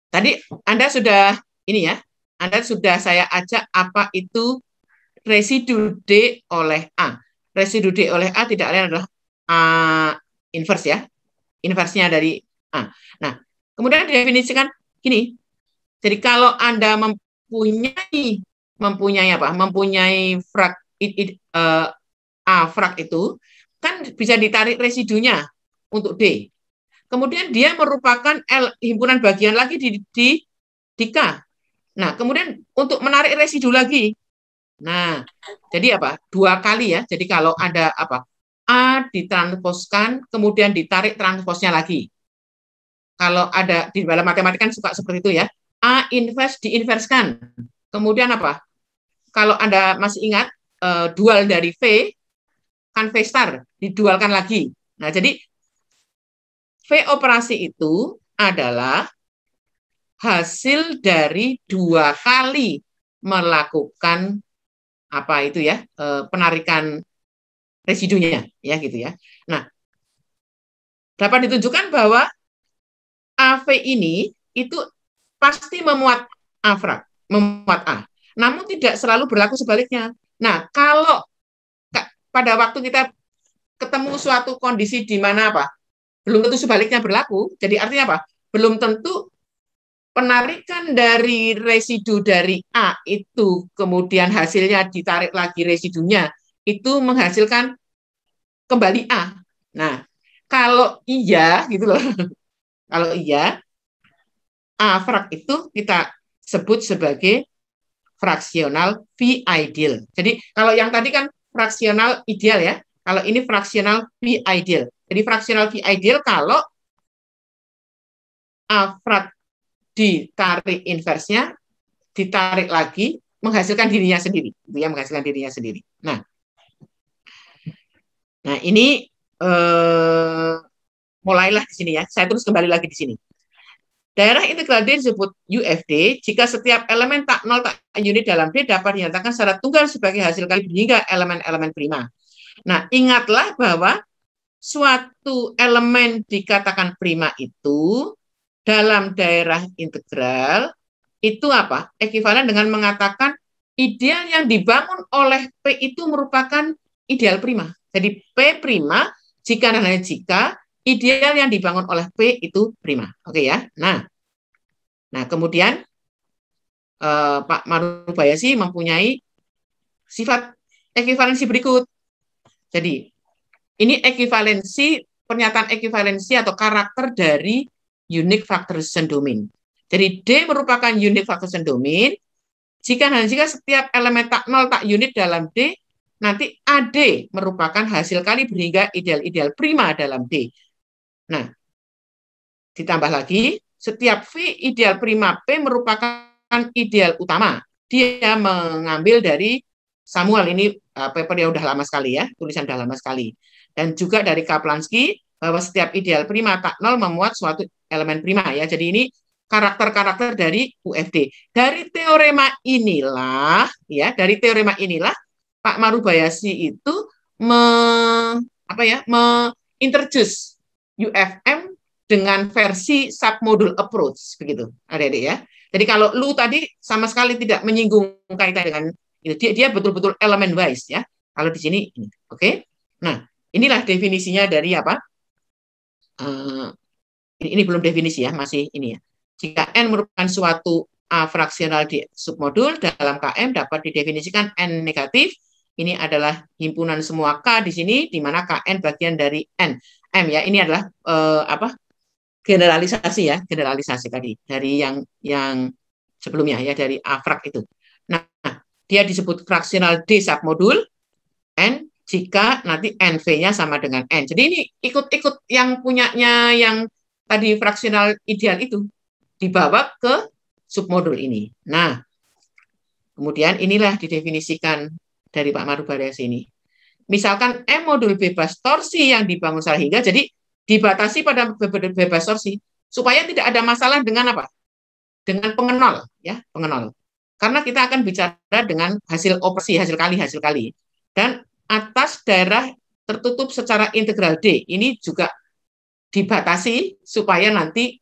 Tadi Anda sudah ini ya, Anda sudah saya ajak apa itu residu D oleh A. Residu D oleh A tidak lain adalah A inverse ya. Inversnya dari A. Nah, kemudian didefinisikan gini. Jadi kalau Anda mempunyai apa? Mempunyai frak A frak itu kan bisa ditarik residunya untuk D. Kemudian dia merupakan himpunan bagian lagi di K. Nah, kemudian untuk menarik residu lagi. Nah, jadi apa? 2 kali ya. Jadi kalau ada apa? A ditransposkan, kemudian ditarik transposnya lagi. Kalau ada di dalam matematika kan suka seperti itu ya. A inverse diinverskan. Kemudian apa? Kalau Anda masih ingat dual dari V kan V star didualkan lagi. Nah, jadi V operasi itu adalah hasil dari 2 kali melakukan apa itu ya? Penarikan residunya ya gitu ya. Nah, dapat ditunjukkan bahwa AV ini itu pasti memuat A frak, memuat A. Namun tidak selalu berlaku sebaliknya. Nah, kalau pada waktu kita ketemu suatu kondisi di mana apa? Belum tentu sebaliknya berlaku. Jadi artinya apa? Belum tentu penarikan dari residu dari A itu kemudian hasilnya ditarik lagi residunya itu menghasilkan kembali A. Nah, kalau iya gitu loh. Kalau iya, A frak itu kita sebut sebagai fraksional V ideal. Jadi kalau yang tadi kan fraksional ideal ya. Kalau ini fraksional V ideal. Jadi fraksional V ideal kalau A frak ditarik inversnya, ditarik lagi, menghasilkan dirinya sendiri. Itu ya, menghasilkan dirinya sendiri. Nah ini mulailah di sini ya. Saya terus kembali lagi di sini. Daerah integral D disebut UFD jika setiap elemen tak 0 tak unit dalam D dapat dinyatakan secara tunggal sebagai hasil kali hingga elemen-elemen prima. Nah, ingatlah bahwa suatu elemen dikatakan prima itu dalam daerah integral itu apa? Ekuivalen dengan mengatakan ideal yang dibangun oleh P itu merupakan ideal prima. Jadi P prima jika dan hanya jika ideal yang dibangun oleh P itu prima. Oke ya. Nah kemudian Pak Marubayasi mempunyai sifat ekuivalensi berikut. Jadi ini pernyataan ekuivalensi atau karakter dari unique factorization domain. Jadi D merupakan unique factorization domain jika dan jika setiap elemen tak 0 tak unit dalam D nanti AD merupakan hasil kali berhingga ideal-ideal prima dalam D. Nah, ditambah lagi, setiap V ideal prima P merupakan ideal utama. Dia mengambil dari Samuel, ini paper yang udah lama sekali ya, tulisan udah lama sekali. Dan juga dari Kaplansky, bahwa setiap ideal prima tak 0 memuat suatu elemen prima ya. Jadi ini karakter-karakter dari UFD. Dari teorema inilah Pak Marubayasi itu introduce UFM dengan versi submodule approach begitu, adik-adik ya. Jadi kalau lu tadi sama sekali tidak menyinggung kaitan dengan itu, dia betul-betul elemen wise ya. Kalau di sini ini, oke. Nah, inilah definisinya dari apa? Ini belum definisi ya, masih ini ya. Jika N merupakan suatu A fraksional di submodul dalam KM dapat didefinisikan N negatif. Ini adalah himpunan semua K di sini, di mana KN bagian dari N. M ya, ini adalah generalisasi tadi dari yang sebelumnya ya, dari A frak itu. Nah, dia disebut fraksional D submodul N jika nanti NV-nya sama dengan N. Jadi ini ikut-ikut yang punyanya yang tadi fraksional ideal itu dibawa ke submodul ini. Nah, kemudian inilah didefinisikan dari Pak Marubarias ini. Misalkan M modul bebas torsi yang dibangun secara hingga, jadi dibatasi pada bebas torsi supaya tidak ada masalah dengan apa? Dengan pengenol, ya, pengenol. Karena kita akan bicara dengan hasil operasi, hasil kali. Dan atas daerah tertutup secara integral D, ini juga dibatasi supaya nanti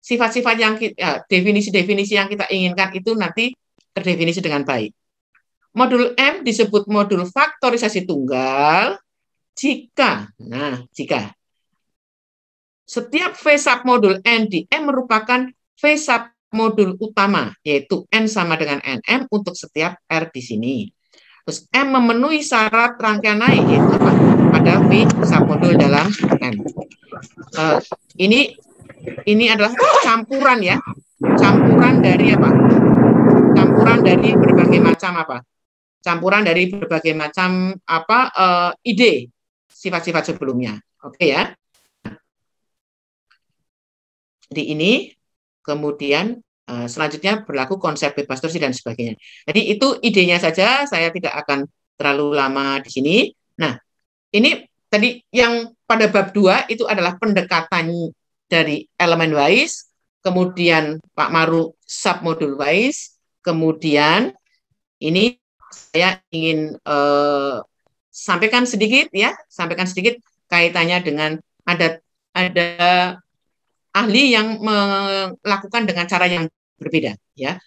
sifat-sifat yang definisi-definisi yang kita inginkan itu nanti terdefinisi dengan baik. Modul M disebut modul faktorisasi tunggal jika setiap V sub modul N di M merupakan V sub modul utama, yaitu N sama dengan NM untuk setiap R di sini. Terus M memenuhi syarat rangkaian naik, yaitu apa? Pada V sub modul dalam M. Ini adalah campuran, ya. Campuran dari apa? Campuran dari berbagai macam apa? Campuran dari berbagai macam ide sifat-sifat sebelumnya. Oke, ya. Jadi ini kemudian selanjutnya berlaku konsep bebas torsi dan sebagainya. Jadi itu idenya saja, saya tidak akan terlalu lama di sini. Nah, ini tadi yang pada bab 2 itu adalah pendekatan dari elemen wise, kemudian Pak Maru submodul wise, kemudian ini saya ingin sampaikan sedikit kaitannya dengan ada ahli yang melakukan dengan cara yang berbeda, ya.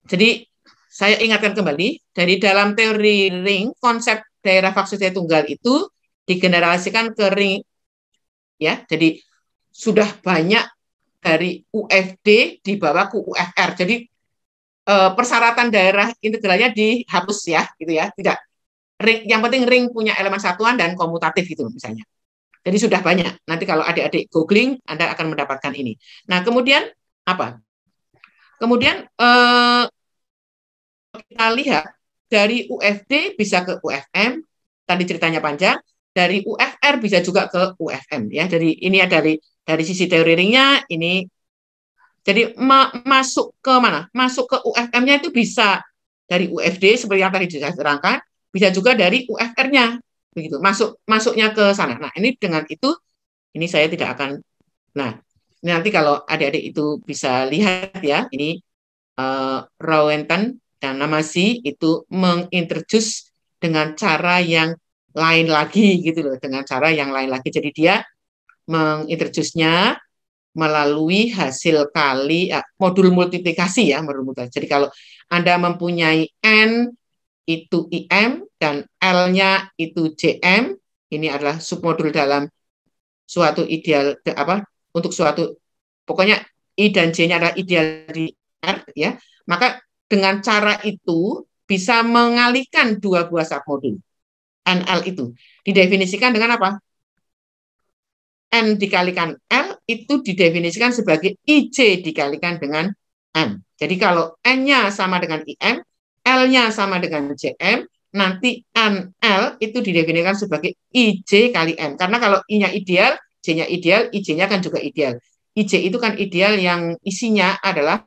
Jadi saya ingatkan kembali dari dalam teori ring, konsep daerah faktorisasi tunggal itu digeneralisasikan ke ring, ya. Jadi sudah banyak dari UFD dibawa ke UFR. Jadi persyaratan daerah integralnya dihapus, ya, gitu ya. Tidak ring, yang penting ring punya elemen satuan dan komutatif gitu misalnya. Jadi sudah banyak. Nanti kalau adik-adik googling, Anda akan mendapatkan ini. Nah, kemudian apa? Kemudian kita lihat dari UFD bisa ke UFM. Tadi ceritanya panjang. Dari UFR bisa juga ke UFM, ya. Jadi ini dari sisi teori ringnya ini. Jadi masuk ke mana? Masuk ke UFM-nya itu bisa dari UFD seperti yang tadi diterangkan, bisa juga dari UFR-nya. Begitu, masuknya ke sana. Nah, ini dengan itu ini saya tidak akan. Nah, ini nanti kalau adik-adik itu bisa lihat, ya, ini Rowenten dan Namasi itu mengintroduce dengan cara yang lain lagi gitu loh, dengan cara yang lain lagi. Jadi dia mengintroduce-nya melalui hasil kali modul multiplikasi, ya, modul multiplikasi. Jadi kalau Anda mempunyai N itu IM dan L-nya itu JM, ini adalah submodul dalam suatu ideal untuk suatu, pokoknya I dan J-nya adalah ideal di R, ya. Maka dengan cara itu bisa mengalihkan dua buah submodul. NL itu didefinisikan dengan apa? N dikalikan L itu didefinisikan sebagai IJ dikalikan dengan M. Jadi kalau N-nya sama dengan IM, L-nya sama dengan JM, nanti NL itu didefinisikan sebagai IJ kali M. Karena kalau I-nya ideal, J-nya ideal, IJ-nya kan juga ideal. IJ itu kan ideal yang isinya adalah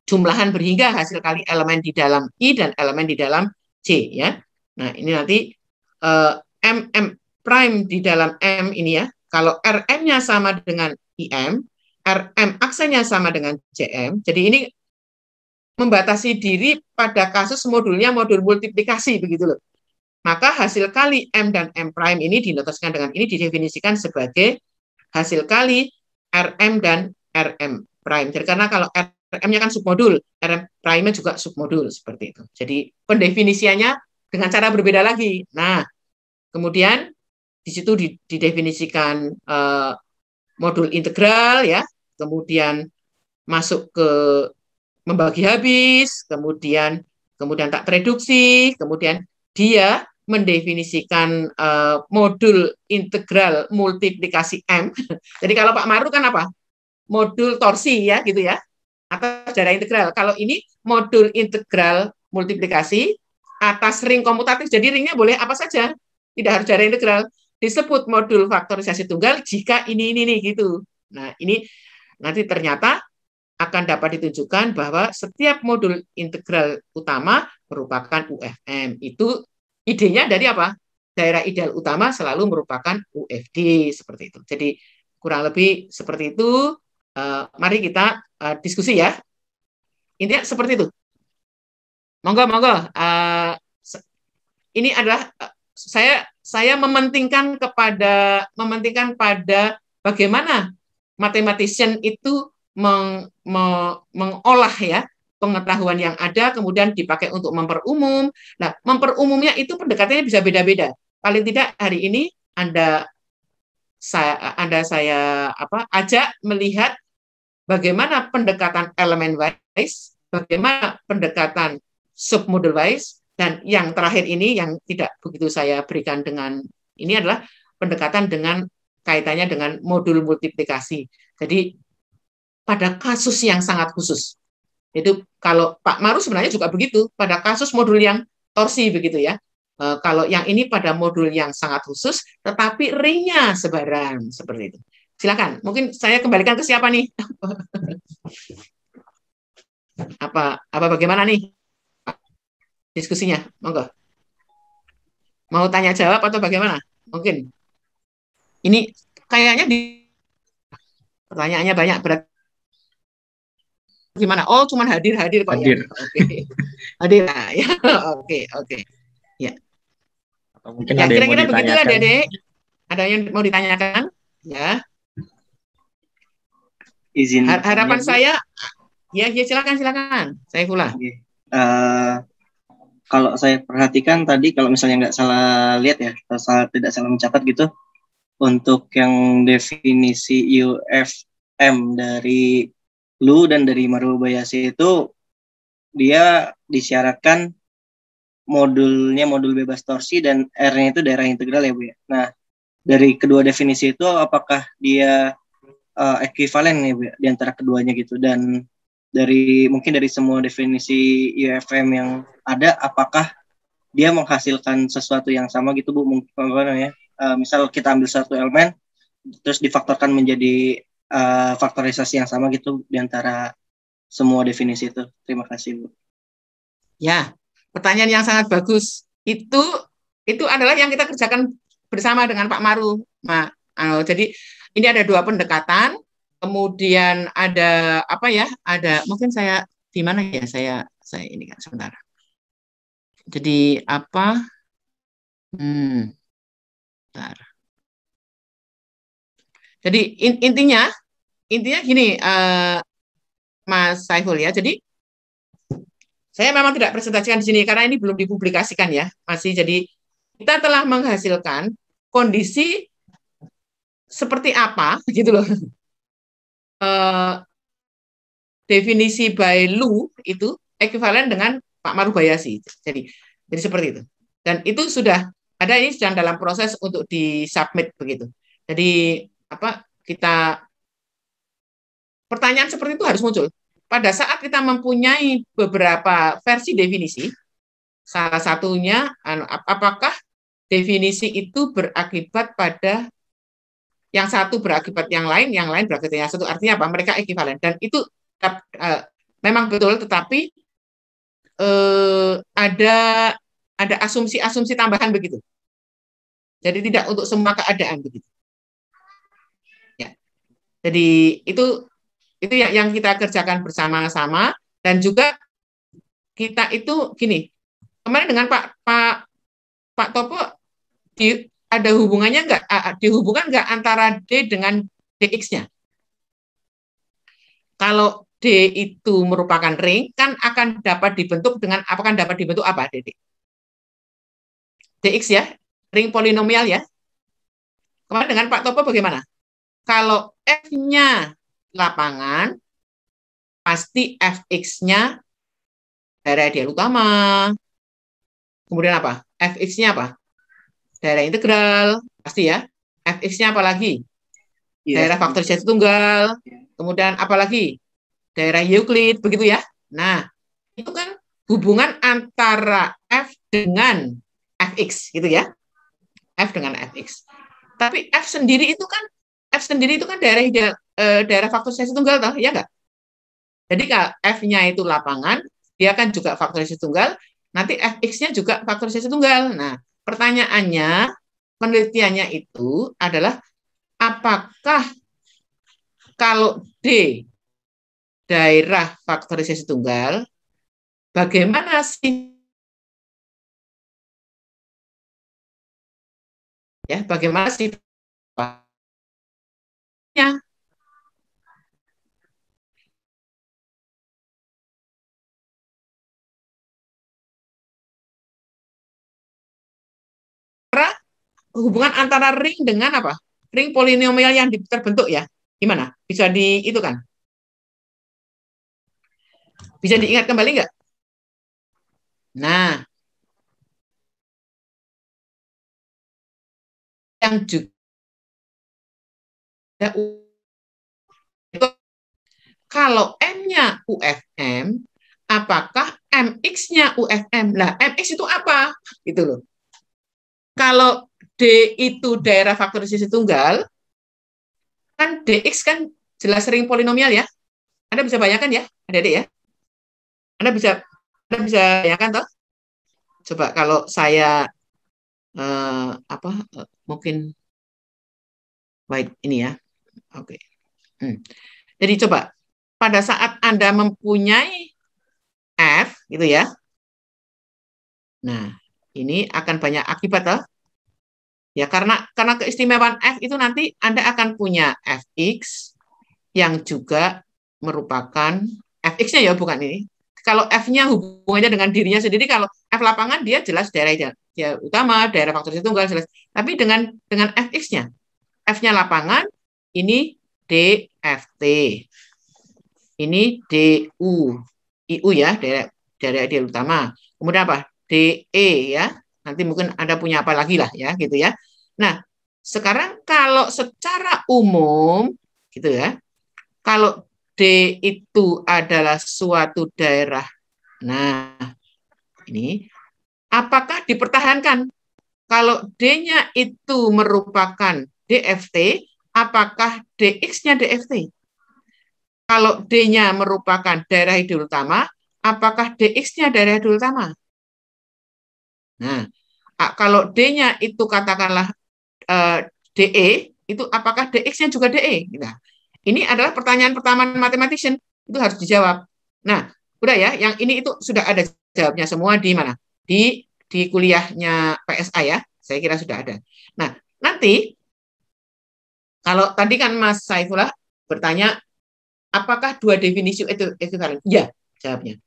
jumlahan berhingga hasil kali elemen di dalam I dan elemen di dalam J, ya. Nah, ini nanti MM prime di dalam M ini, ya. Kalau RM-nya sama dengan IM, RM aksenya sama dengan JM, jadi ini membatasi diri pada kasus modulnya modul multiplikasi, begitu loh. Maka hasil kali M dan M prime ini dinotaskan dengan ini didefinisikan sebagai hasil kali RM dan RM prime. Jadi karena kalau RM-nya kan submodul, RM prime-nya juga submodul, seperti itu. Jadi pendefinisiannya dengan cara berbeda lagi. Nah, kemudian di situ didefinisikan modul integral, ya, kemudian masuk ke membagi habis, kemudian tak tereduksi, kemudian dia mendefinisikan modul integral multiplikasi M. Jadi kalau Pak Maru kan apa? Modul torsi, ya, gitu ya. atas daerah integral. Kalau ini modul integral multiplikasi atas ring komutatif. Jadi ringnya boleh apa saja, tidak harus daerah integral. Disebut modul faktorisasi tunggal jika ini gitu. Nah, ini nanti ternyata akan dapat ditunjukkan bahwa setiap modul integral utama merupakan UFM. Itu idenya dari apa? Daerah ideal utama selalu merupakan UFD, seperti itu. Jadi kurang lebih seperti itu. Mari kita diskusi ya. Intinya seperti itu. Monggo. Ini adalah saya mementingkan pada bagaimana mathematician itu mengolah ya pengetahuan yang ada kemudian dipakai untuk memperumum. Nah, memperumumnya itu pendekatannya bisa beda-beda. Paling tidak hari ini Anda saya ajak melihat bagaimana pendekatan elemen wise, bagaimana pendekatan submodul wise, dan yang terakhir ini yang tidak begitu saya berikan dengan ini adalah pendekatan dengan kaitannya dengan modul multiplikasi. Jadi pada kasus yang sangat khusus. Itu kalau Pak Maru sebenarnya juga begitu, pada kasus modul yang torsi begitu ya. Kalau yang ini pada modul yang sangat khusus, tetapi ringnya sebaran seperti itu. Silakan, mungkin saya kembalikan ke siapa nih? Bagaimana nih diskusinya? Monggo. Mau tanya jawab atau bagaimana? Mungkin. Ini kayaknya pertanyaannya banyak, berat. Gimana? Oh, cuman hadir kok ya. Oke. Hadir. Nah, ya. Oke. Ya. Mungkin ya, ada yang kira-kira mau begitu lah, ditanyakan. Dede. Ada yang mau ditanyakan? Ya. Izin. Harapan saya, ya silakan. Saya pula. Kalau saya perhatikan tadi, kalau misalnya nggak salah lihat ya, atau tidak salah mencatat gitu, untuk yang definisi UFM dari Lu dan dari Marubayasi itu dia disyaratkan modulnya modul bebas torsi dan R-nya itu daerah integral ya Bu ya. Nah, dari kedua definisi itu apakah dia ekuivalen ya Bu ya, di antara keduanya gitu, dan mungkin dari semua definisi UFM yang ada, apakah dia menghasilkan sesuatu yang sama gitu Bu? Mungkin misal kita ambil satu elemen terus difaktorkan menjadi faktorisasi yang sama gitu di antara semua definisi itu. Terima kasih Bu. Ya, pertanyaan yang sangat bagus. Itu adalah yang kita kerjakan bersama dengan Pak Maru. Jadi ini ada dua pendekatan. Kemudian ada Ada mungkin saya di mana ya? Saya ini kan sebentar. Jadi Bentar. Jadi intinya gini, Mas Saiful ya. Jadi saya memang tidak presentasikan di sini karena ini belum dipublikasikan ya, masih. Jadi kita telah menghasilkan kondisi seperti apa, gitu loh. Definisi by Lu itu ekuivalen dengan Pak Marubayasi. Jadi seperti itu. Dan itu sudah ada, ini sedang dalam proses untuk disubmit begitu. Jadi pertanyaan seperti itu harus muncul. Pada saat kita mempunyai beberapa versi definisi, salah satunya apakah definisi itu berakibat pada yang satu berakibat yang lain berakibat yang satu, artinya apa? Mereka ekuivalen, dan itu memang betul, tetapi ada asumsi-asumsi tambahan begitu. Jadi tidak untuk semua keadaan begitu. Ya. Jadi itu yang kita kerjakan bersama-sama, dan juga kita itu gini, kemarin dengan Pak Topo ada hubungannya nggak? Dihubungkan nggak antara D dengan DX-nya? Kalau D itu merupakan ring, kan akan dapat dibentuk dengan apa, Dede? DX ya, ring polinomial ya. Kemarin dengan Pak Topo bagaimana? Kalau F-nya lapangan, pasti Fx-nya daerah ideal utama. Kemudian apa? Fx-nya apa? Daerah integral, pasti ya. Fx-nya apa lagi? Daerah faktorisasi tunggal. Kemudian apa lagi? daerah Euclid, begitu ya. Nah, itu kan hubungan antara F dengan Fx, gitu ya. F dengan Fx. Tapi F sendiri itu kan daerah faktorisasi tunggal, toh, ya nggak? Jadi kalau F-nya itu lapangan, dia kan juga faktorisasi tunggal, nanti Fx-nya juga faktorisasi tunggal. Nah, pertanyaannya, penelitiannya itu adalah apakah kalau D daerah faktorisasi tunggal, bagaimana sih ya, bagaimana sih hubungan antara ring dengan apa? Ring polinomial yang terbentuk ya. Gimana? Bisa itu kan? Bisa diingat kembali nggak? Nah, yang juga kalau M-nya UFM, apakah MX-nya UFM? Nah, MX itu apa? Gitu loh. Kalau D itu daerah faktorisasi tunggal, kan DX kan jelas ring polinomial ya. Anda bisa bayangkan ya, adik-adik ya. Anda bisa bayangkan toh? Coba kalau saya mungkin white ini ya. Oke. Jadi coba pada saat Anda mempunyai F gitu ya. Nah, ini akan banyak akibat toh. Ya karena keistimewaan F itu nanti Anda akan punya Fx yang juga merupakan Fx-nya ya, bukan ini. Kalau F-nya hubungannya dengan dirinya sendiri, kalau F lapangan dia jelas daerah utama, daerah faktorisasi tunggal jelas. Tapi dengan Fx-nya, F-nya lapangan, ini DFT. Ini DU. IU ya, daerah utama. Kemudian apa? DE ya. Nanti mungkin Anda punya apa lagi lah ya, gitu ya. Nah, sekarang kalau secara umum, gitu ya, kalau D itu adalah suatu daerah, nah, ini, apakah dipertahankan? Kalau D-nya itu merupakan DFT, apakah DX-nya DFT? Kalau D-nya merupakan daerah ideal utama, apakah DX-nya daerah ideal utama? Nah, kalau D-nya itu katakanlah DE, itu apakah DX-nya juga DE? Nah, ini adalah pertanyaan pertama mathematician, itu harus dijawab. Nah, udah ya, yang ini itu sudah ada jawabnya semua di mana? Di kuliahnya PSA ya, saya kira sudah ada. Nah, nanti kalau tadi kan Mas Saifullah bertanya, apakah dua definisi itu ekuivalen? Ya, jawabnya.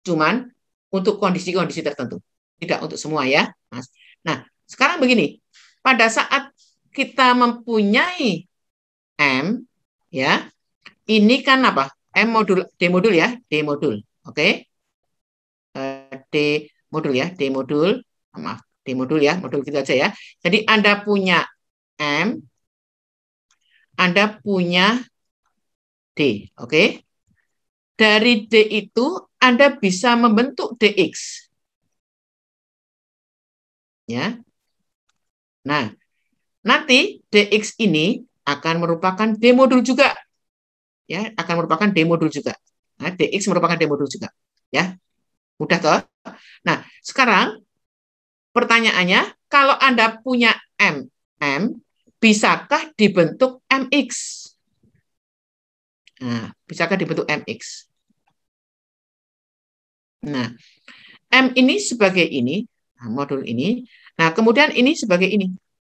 Cuman untuk kondisi-kondisi tertentu, tidak untuk semua ya, Mas. Nah, sekarang begini, pada saat kita mempunyai M, ya, ini kan apa? M modul, D modul ya, D modul, oke? D modul ya, D modul, maaf, D modul ya, modul gitu aja ya. Jadi Anda punya M, Anda punya D, oke? Dari D itu Anda bisa membentuk DX. Ya. Nah, nanti DX ini akan merupakan D modul juga. Ya, akan merupakan D modul juga. Nah, DX merupakan D modul juga. Ya. Mudah toh? Nah, sekarang pertanyaannya, kalau Anda punya M, bisakah dibentuk MX? Nah, bisakah dibentuk MX? Nah, M ini sebagai ini, modul ini. Nah, kemudian ini sebagai ini.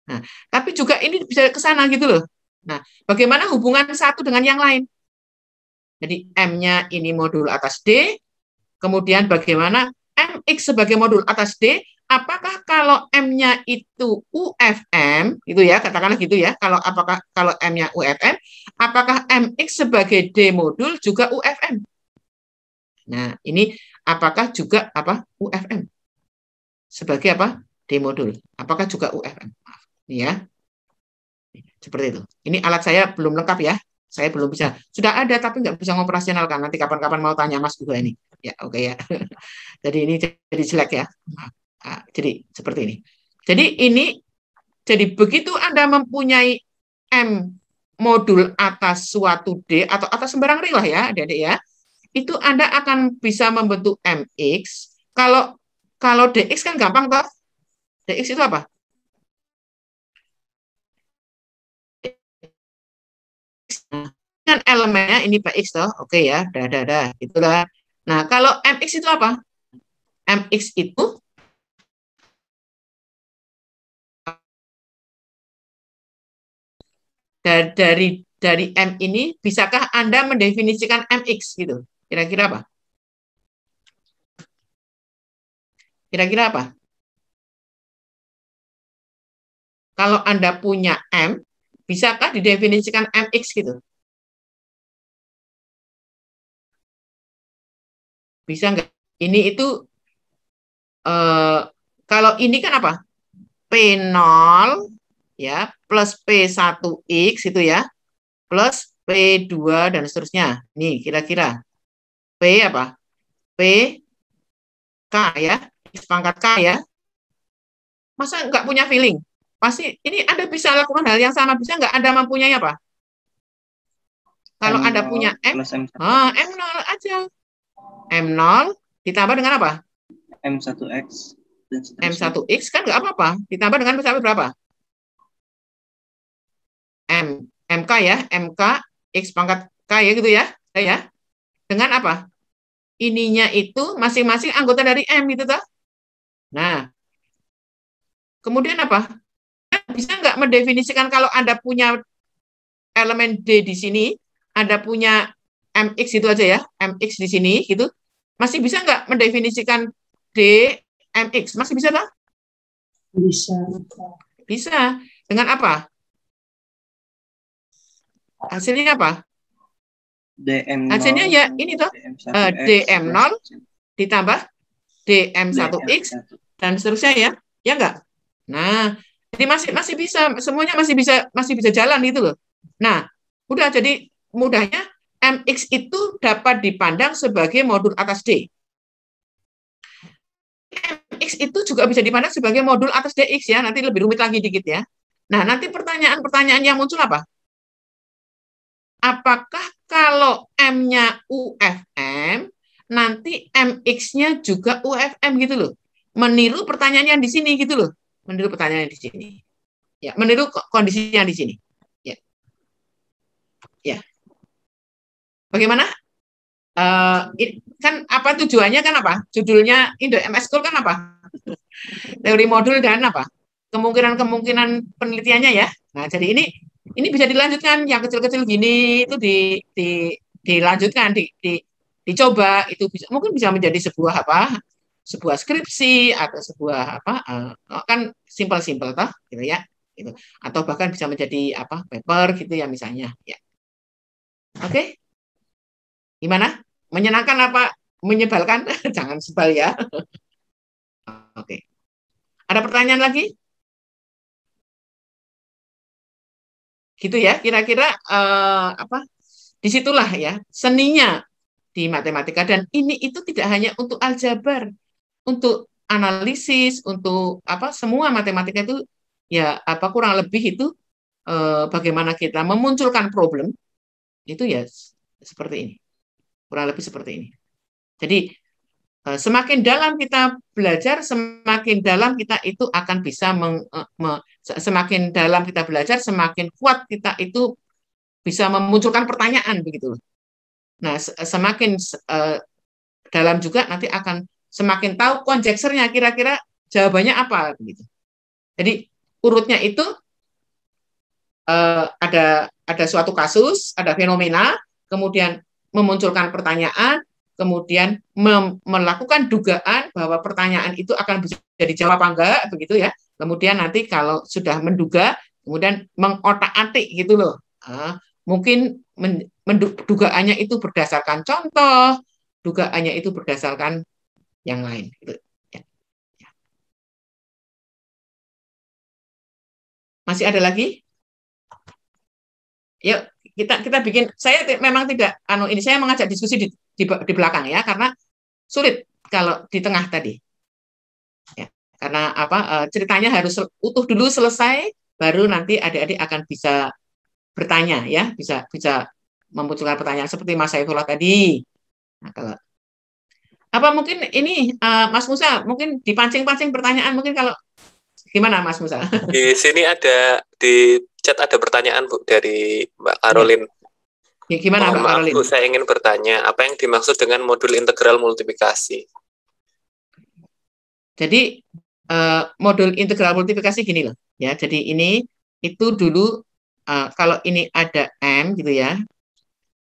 Nah, tapi juga ini bisa ke sana gitu loh. Nah, bagaimana hubungan satu dengan yang lain? Jadi M-nya ini modul atas D, kemudian bagaimana MX sebagai modul atas D, apakah kalau M-nya itu UFM, gitu ya, katakanlah gitu ya, kalau M-nya UFM, apakah MX sebagai D modul juga UFM? Nah, ini apakah juga apa UFM? Sebagai apa? D modul. Apakah juga UFM? Maaf. Ini ya. Seperti itu. Ini alat saya belum lengkap ya. Saya belum bisa. Sudah ada tapi nggak bisa ngoperasionalkan. Nanti kapan-kapan mau tanya Mas juga ini. Ya, oke ya. Jadi ini jadi jelek ya. Jadi seperti ini. Jadi begitu Anda mempunyai M modul atas suatu D atau atas sembarang ring lah ya, adik-adik ya. Itu Anda akan bisa membentuk MX. Kalau DX kan gampang toh. DX itu apa? Kan elemennya ini PX toh. Oke ya, dah. Itulah. Nah, kalau MX itu apa? MX itu dari M ini, bisakah Anda mendefinisikan MX gitu? Kira-kira apa? Kira-kira apa? Kalau Anda punya M, bisakah didefinisikan MX gitu? Bisa nggak? Ini itu, kalau ini kan apa? P0 ya, plus P1X itu ya, plus P2 dan seterusnya. Nih, kira-kira P apa? P K ya, X pangkat K ya. Masa nggak punya feeling? Pasti ini Anda bisa lakukan hal yang sama. Bisa nggak Anda mempunyai apa? Kalau M0 Anda punya M, plus M1. M0 aja. M0 ditambah dengan apa? M1X dan seterusnya. M1X kan nggak apa-apa. Ditambah dengan sampai berapa? MK ya, MK X pangkat K ya gitu ya. Ya. Dengan apa? Ininya itu masing-masing anggota dari M gitu toh. Nah, kemudian apa? Bisa nggak mendefinisikan kalau Anda punya elemen D di sini, Anda punya MX itu aja ya, MX di sini gitu. Masih bisa nggak mendefinisikan D MX? Masih bisa nggak? Bisa. Bisa. Dengan apa? Hasilnya apa? DM0. Hasilnya ya ini toh, DM0 ditambah DM1X dan seterusnya ya. Ya enggak? Nah, jadi masih bisa, semuanya masih bisa jalan gitu loh. Nah, udah, jadi mudahnya MX itu dapat dipandang sebagai modul atas D. MX itu juga bisa dipandang sebagai modul atas DX ya, nanti lebih rumit lagi dikit ya. Nah, nanti pertanyaan-pertanyaan yang muncul apa? Apakah kalau M-nya UFM, nanti MX-nya juga UFM gitu loh. Meniru pertanyaan yang di sini gitu loh. Meniru pertanyaan yang di sini. Ya, meniru kondisi yang di sini. Ya. Ya. Bagaimana? Kan apa tujuannya kan apa? Judulnya Indo MS School kan apa? Teori modul dan apa? Kemungkinan penelitiannya ya. Nah, jadi ini bisa dilanjutkan, yang kecil-kecil gini itu dilanjutkan, dicoba, itu mungkin bisa menjadi sebuah skripsi atau sebuah kan simpel-simpel toh gitu ya, gitu. Atau bahkan bisa menjadi paper gitu ya misalnya ya. Oke. Gimana? Menyenangkan apa menyebalkan? Jangan sebal ya. Oke. Ada pertanyaan lagi? Gitu ya, kira-kira disitulah ya seninya di matematika, dan ini itu tidak hanya untuk aljabar, untuk analisis, untuk semua matematika itu ya kurang lebih itu bagaimana kita memunculkan problem itu ya seperti ini, kurang lebih seperti ini. Jadi semakin dalam kita belajar, semakin dalam kita itu akan bisa semakin dalam kita belajar, semakin kuat kita itu bisa memunculkan pertanyaan begitu. Nah, semakin dalam juga nanti akan semakin tahu konjeksernya, kira-kira jawabannya apa begitu. Jadi urutnya itu ada suatu kasus, ada fenomena, kemudian memunculkan pertanyaan, kemudian melakukan dugaan bahwa pertanyaan itu akan bisa dijawab apa enggak begitu ya. Kemudian nanti kalau sudah menduga, kemudian mengotak-atik gitu loh. Mungkin dugaannya itu berdasarkan contoh, dugaannya itu berdasarkan yang lain gitu. Ya. Masih ada lagi? Yuk, kita bikin. Saya memang tidak ini saya mengajak diskusi di belakang ya, karena sulit kalau di tengah tadi. Ya, karena ceritanya harus utuh dulu selesai, baru nanti adik-adik akan bisa bertanya ya, bisa memunculkan pertanyaan seperti Mas Saifullah tadi. Nah, kalau mungkin ini Mas Musa mungkin dipancing-pancing pertanyaan, mungkin kalau gimana Mas Musa? Di sini di chat ada pertanyaan Bu dari Mbak Caroline. Ya, gimana Mbak Caroline? Bu, saya ingin bertanya, apa yang dimaksud dengan modul integral multiplikasi? Jadi modul integral multiplikasi gini loh, ya. Jadi ini itu dulu kalau ini ada M gitu ya,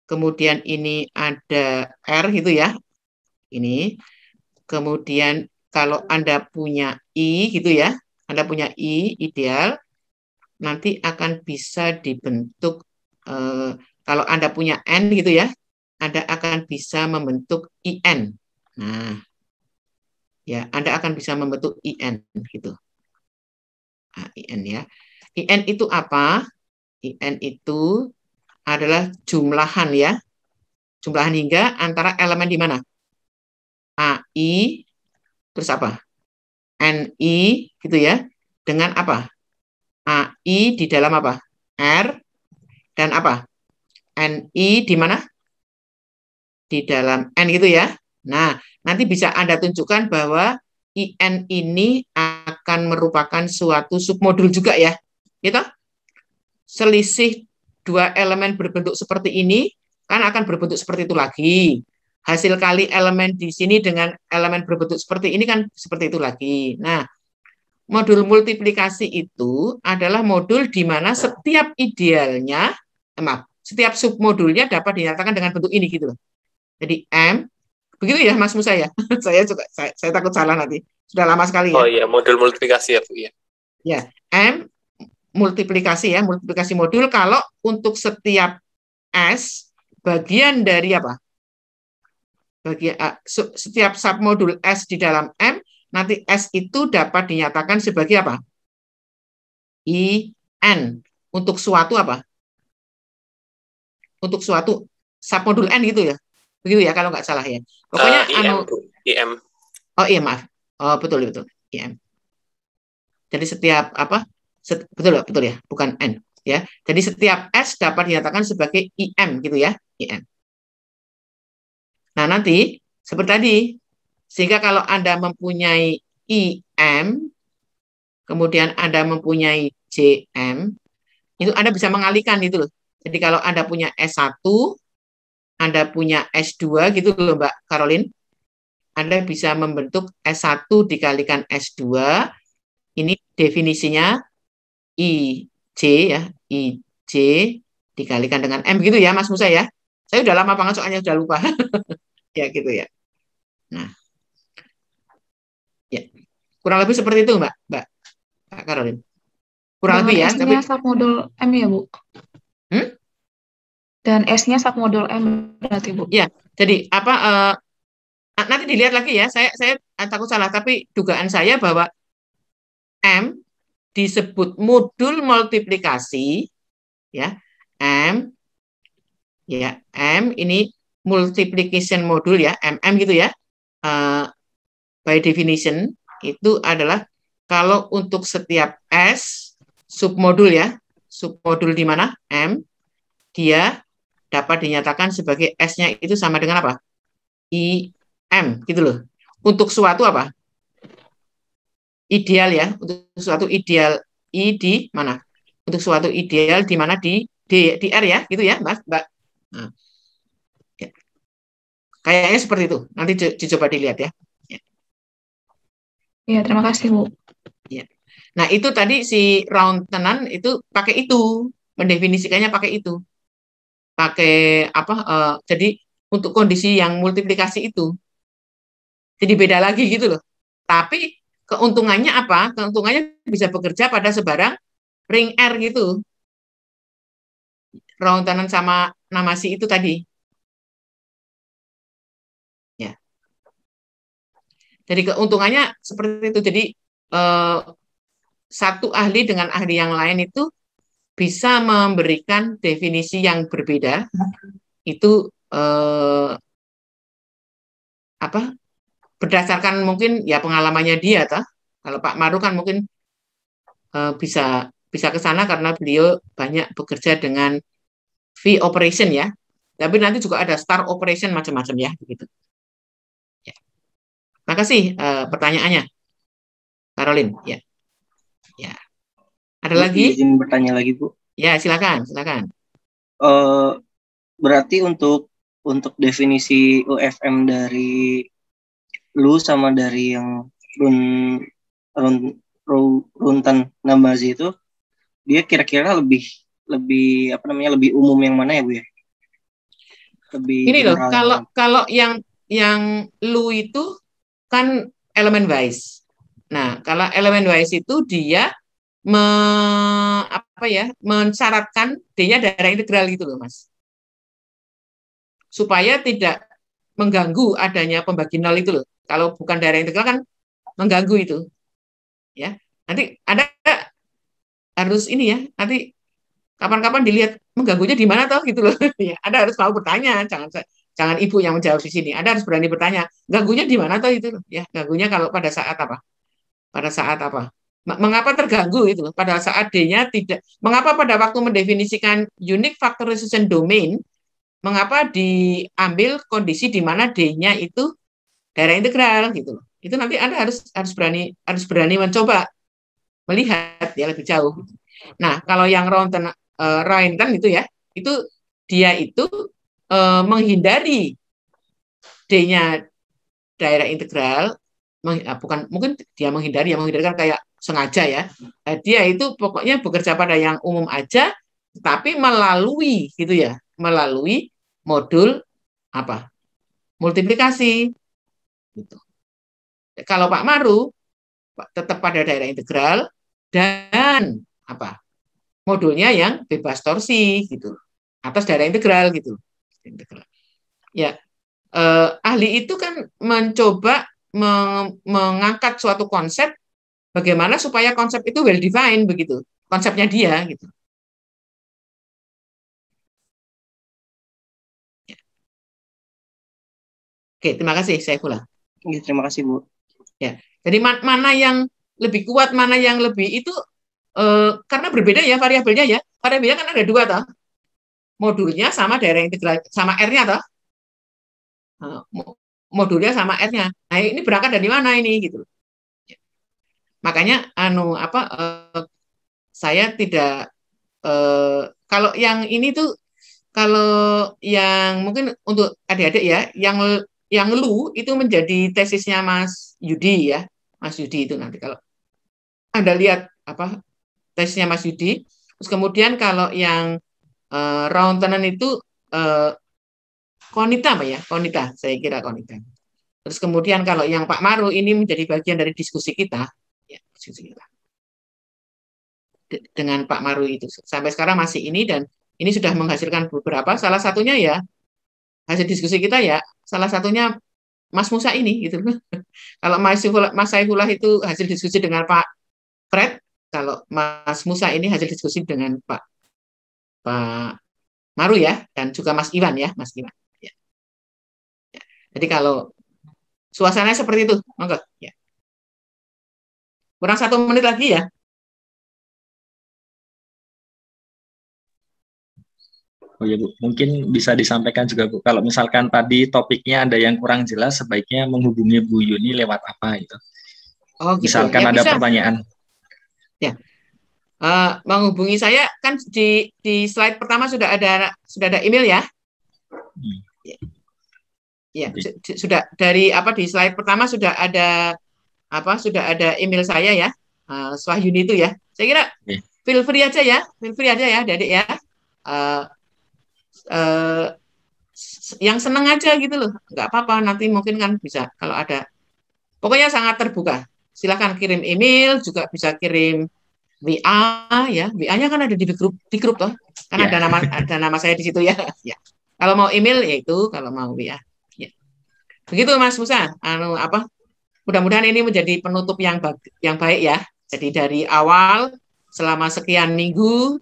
kemudian ini ada R gitu ya, ini, kemudian kalau Anda punya I gitu ya, Anda punya I ideal, nanti akan bisa dibentuk, kalau Anda punya N gitu ya, Anda akan bisa membentuk IN. Nah, ya, Anda akan bisa membentuk IN gitu. Nah, IN ya. IN itu apa? IN itu adalah jumlahan ya. Jumlahan hingga antara elemen di mana? AI, terus apa? NI gitu ya. Dengan apa? AI di dalam apa? R dan apa? NI di mana? Di dalam N gitu ya. Nah, nanti bisa Anda tunjukkan bahwa IN ini akan merupakan suatu submodul juga ya. Gitu? Selisih dua elemen berbentuk seperti ini kan akan berbentuk seperti itu lagi. Hasil kali elemen di sini dengan elemen berbentuk seperti ini kan seperti itu lagi. Nah, modul multiplikasi itu adalah modul di mana setiap idealnya, setiap submodulnya dapat dinyatakan dengan bentuk ini gitu loh. Jadi M, begitu ya Mas Musa ya? saya takut salah nanti. Sudah lama sekali ya. Oh iya, modul multiplikasi ya Bu ya. Ya, M multiplikasi ya, multiplikasi modul kalau untuk setiap S bagian dari apa? Setiap submodul S di dalam M, nanti S itu dapat dinyatakan sebagai apa? IN. Untuk suatu apa? Untuk suatu submodul N gitu ya. Begitu ya kalau nggak salah ya. Pokoknya IM. Oh iya maaf. Oh betul IM. Jadi setiap betul ya, bukan N ya. Jadi setiap S dapat dinyatakan sebagai IM gitu ya, IM. Nah, nanti seperti tadi, sehingga kalau Anda mempunyai IM, kemudian Anda mempunyai JM, itu Anda bisa mengalihkan itu loh. Jadi kalau Anda punya S1, Anda punya S2 gitu loh Mbak Caroline, Anda bisa membentuk S1 dikalikan S2, ini definisinya IJ ya, IJ dikalikan dengan M gitu ya Mas Musa ya. Saya udah lama banget soalnya sudah lupa. Ya gitu ya. Nah, ya kurang lebih seperti itu Mbak Caroline. Kurang lebih ya. S-nya submodul M ya Bu. Dan S-nya submodul M berarti Bu. Ya, jadi nanti dilihat lagi ya. Saya takut salah, tapi dugaan saya bahwa M disebut modul multiplikasi ya. M ini multiplication modul ya, MM gitu ya. By definition itu adalah kalau untuk setiap S submodul ya, submodul di mana M, dia dapat dinyatakan sebagai S-nya itu sama dengan apa? IM gitu loh. Untuk suatu apa? Ideal ya, untuk suatu ideal I di mana? Untuk suatu ideal di mana di R ya, gitu ya, Mbak. Nah, ya. Kayaknya seperti itu. Nanti dicoba dilihat ya. Iya, terima kasih Bu. Ya. Nah itu tadi si round tenan itu pakai itu, mendefinisikannya pakai itu, pakai apa? Jadi untuk kondisi yang multiplikasi itu, jadi beda lagi gitu loh. Tapi keuntungannya apa? Keuntungannya bisa bekerja pada sebarang ring R gitu. Round tenan sama nama si itu tadi. Ya. Jadi keuntungannya seperti itu. Jadi satu ahli dengan ahli yang lain itu bisa memberikan definisi yang berbeda. Itu berdasarkan mungkin ya pengalamannya dia, toh. Kalau Pak Maru kan mungkin bisa ke sana karena beliau banyak bekerja dengan V operation ya. Tapi nanti juga ada star operation macam-macam ya, begitu. Ya. Makasih pertanyaannya, Caroline. Ya. Ya. Ada Bu, lagi? izin bertanya lagi, Bu. Ya, silakan. Berarti untuk definisi UFM dari lu sama dari yang runtan Namazi itu, dia kira-kira lebih lebih umum yang mana ya, Bu ya? Lebih Ini loh, general. kalau yang lu itu kan elemen wise. Nah, kalau elemen wise itu dia mensyaratkan D-nya daerah integral gitu loh, Mas. Supaya tidak mengganggu adanya pembagi nol itu loh. Kalau bukan daerah integral kan mengganggu itu. Ya. Nanti ada harus ini ya, nanti kapan-kapan dilihat mengganggunya di mana toh gitu loh. Ya, Anda harus mau bertanya, jangan ibu yang menjawab di sini. Anda harus berani bertanya, ganggunya di mana toh itu? Ya, ganggunya kalau pada saat apa? Pada saat apa? Mengapa terganggu itu? Pada saat D-nya tidak. Mengapa pada waktu mendefinisikan unique factorization domain, mengapa diambil kondisi di mana D-nya itu daerah integral gitu? Itu nanti Anda harus berani mencoba melihat ya lebih jauh. Nah, kalau yang Roentgen itu ya, itu dia itu menghindari D-nya daerah integral, bukan mungkin dia menghindari kan kayak sengaja ya. Dia itu pokoknya bekerja pada yang umum aja, tapi melalui gitu ya, melalui modul apa? Multiplikasi. Gitu. Kalau Pak Maru tetap pada daerah integral dan apa? Modulnya yang bebas torsi gitu. Atas daerah integral gitu. Ya, ahli itu kan mencoba mengangkat suatu konsep bagaimana supaya konsep itu well defined begitu. Konsepnya dia gitu. Ya. Oke, terima kasih Saifullah. Ya, terima kasih, Bu. Ya. Jadi mana yang lebih kuat, mana yang lebih itu karena berbeda ya variabelnya ya. Variabelnya kan ada dua toh. Modulnya sama daerah integral sama R-nya toh. Modulnya sama R-nya. Nah, ini berangkat dari mana ini gitu. Makanya saya tidak kalau yang ini tuh kalau yang mungkin untuk adik-adik ya, yang lu itu menjadi tesisnya Mas Yudi ya. Mas Yudi itu nanti kalau Anda lihat tesisnya Mas Yudi. Terus kemudian kalau yang Roentgen itu Konita Pak ya, Konita, saya kira Konita. Terus kemudian kalau yang Pak Maru ini menjadi bagian dari diskusi kita, ya, diskusi kita dengan Pak Maru itu sampai sekarang masih ini dan ini sudah menghasilkan beberapa. Salah satunya ya hasil diskusi kita ya, salah satunya Mas Musa ini gitu. Kalau Mas Saifullah itu hasil diskusi dengan Pak Fred, kalau Mas Musa ini hasil diskusi dengan Pak Maru ya, dan juga Mas Iwan ya, Mas Iwan. Ya. Ya. Jadi kalau suasananya seperti itu, monggo. Ya. Kurang 1 menit lagi ya. Oh ya Bu, mungkin bisa disampaikan juga Bu, kalau misalkan tadi topiknya ada yang kurang jelas, sebaiknya menghubungi Bu Yuni lewat apa itu. Oh, gitu. Misalkan ya, ada bisa. Pertanyaan. Ya. Menghubungi saya kan di slide pertama sudah ada email ya. Ya, sudah dari di slide pertama sudah ada email saya ya. Swahyuni itu ya. Saya kira feel free aja ya, Adik ya. Yang seneng aja gitu loh, nggak apa-apa, nanti mungkin kan bisa kalau ada, pokoknya sangat terbuka, silahkan kirim email, juga bisa kirim WA ya, WA-nya kan ada di grup toh, kan ada nama saya di situ ya. Ya, kalau mau email ya itu, kalau mau WA ya. Begitu Mas Musa, mudah-mudahan ini menjadi penutup yang baik ya. Jadi dari awal selama sekian minggu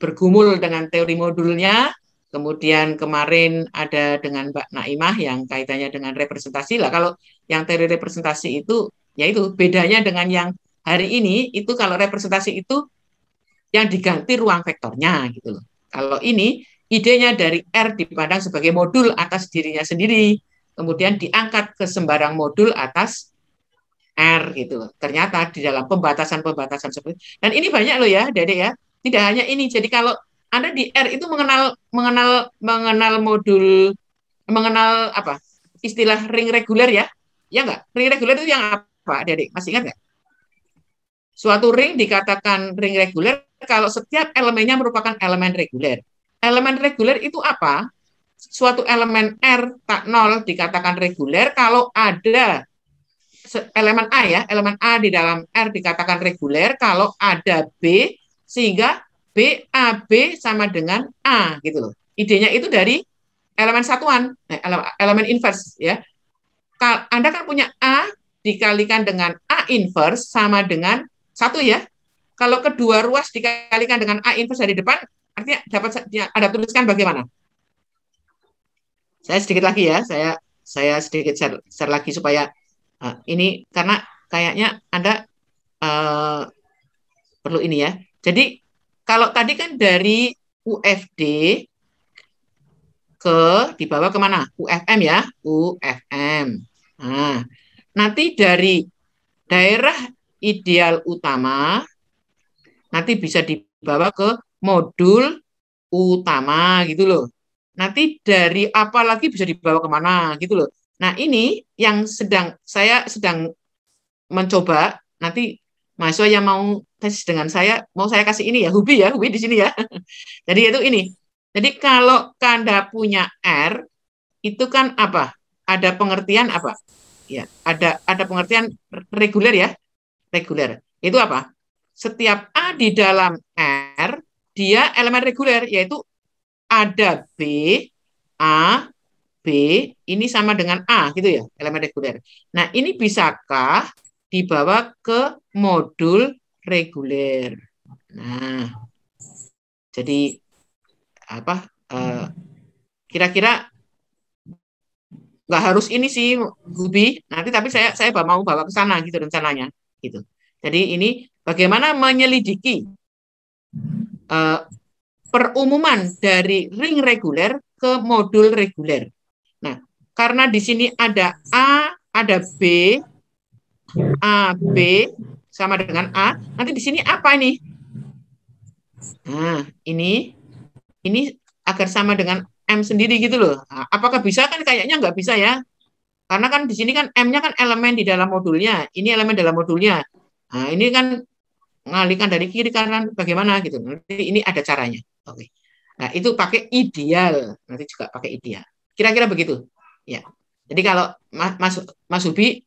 bergumul dengan teori modulnya. Kemudian kemarin ada dengan Mbak Naimah yang kaitannya dengan representasi lah. Kalau yang teori representasi itu, yaitu bedanya dengan yang hari ini, itu kalau representasi itu yang diganti ruang vektornya gitu loh. Kalau ini idenya dari R dipandang sebagai modul atas dirinya sendiri, kemudian diangkat ke sembarang modul atas R gitu loh. Ternyata di dalam pembatasan-pembatasan seperti itu. Dan ini banyak loh ya, Dede ya. Tidak hanya ini. Jadi kalau Anda di R itu mengenal modul, mengenal apa? Istilah ring reguler ya. Ya enggak? Ring reguler itu yang apa, Dede? Masih ingat enggak? Suatu ring dikatakan ring reguler kalau setiap elemennya merupakan elemen reguler. Elemen reguler itu apa? Suatu elemen R tak 0 dikatakan reguler kalau ada elemen A ya, elemen A di dalam R dikatakan reguler kalau ada B sehingga BAB sama dengan A gitu loh. Idenya itu dari elemen satuan, elemen inverse ya. Anda kan punya A dikalikan dengan A inverse sama dengan 1 ya. Kalau kedua ruas dikalikan dengan A inverse dari depan, artinya dapat Anda tuliskan bagaimana? Saya sedikit lagi ya, saya sedikit share lagi supaya ini karena kayaknya Anda perlu ini ya. Jadi kalau tadi kan dari UFD dibawa kemana? UFM ya, UFM. Nah, nanti dari daerah ideal utama nanti bisa dibawa ke modul utama gitu loh. Nanti dari apa lagi bisa dibawa kemana gitu loh. Nah ini yang saya sedang mencoba nanti mahasiswa yang mau tes dengan saya mau saya kasih ini ya Hubi di sini ya. Jadi itu ini. Jadi kalau Anda punya R itu kan apa? Ada pengertian apa? Ya ada pengertian reguler ya. Reguler itu apa? Setiap A di dalam R dia elemen reguler yaitu ada B, A, B, ini sama dengan A, gitu ya, elemen reguler. Nah, ini bisakah dibawa ke modul reguler? Nah, jadi apa? Kira-kira nggak harus ini sih, Gubi. Nanti tapi saya mau bawa ke sana gitu rencananya, gitu. Jadi ini bagaimana menyelidiki perumuman dari ring reguler ke modul reguler. Nah, karena di sini ada A, ada B, A, B sama dengan A, nanti di sini apa ini? Nah, ini agar sama dengan M sendiri gitu loh. Nah, apakah bisa? Kan kayaknya nggak bisa ya. Karena kan di sini kan M-nya kan elemen di dalam modulnya, ini elemen dalam modulnya. Nah, ini kan mengalihkan dari kiri kanan bagaimana gitu. Nanti ini ada caranya. Oke. Nah, itu pakai ideal. Nanti juga pakai ideal. Kira-kira begitu. Ya. Jadi kalau Mas Hubi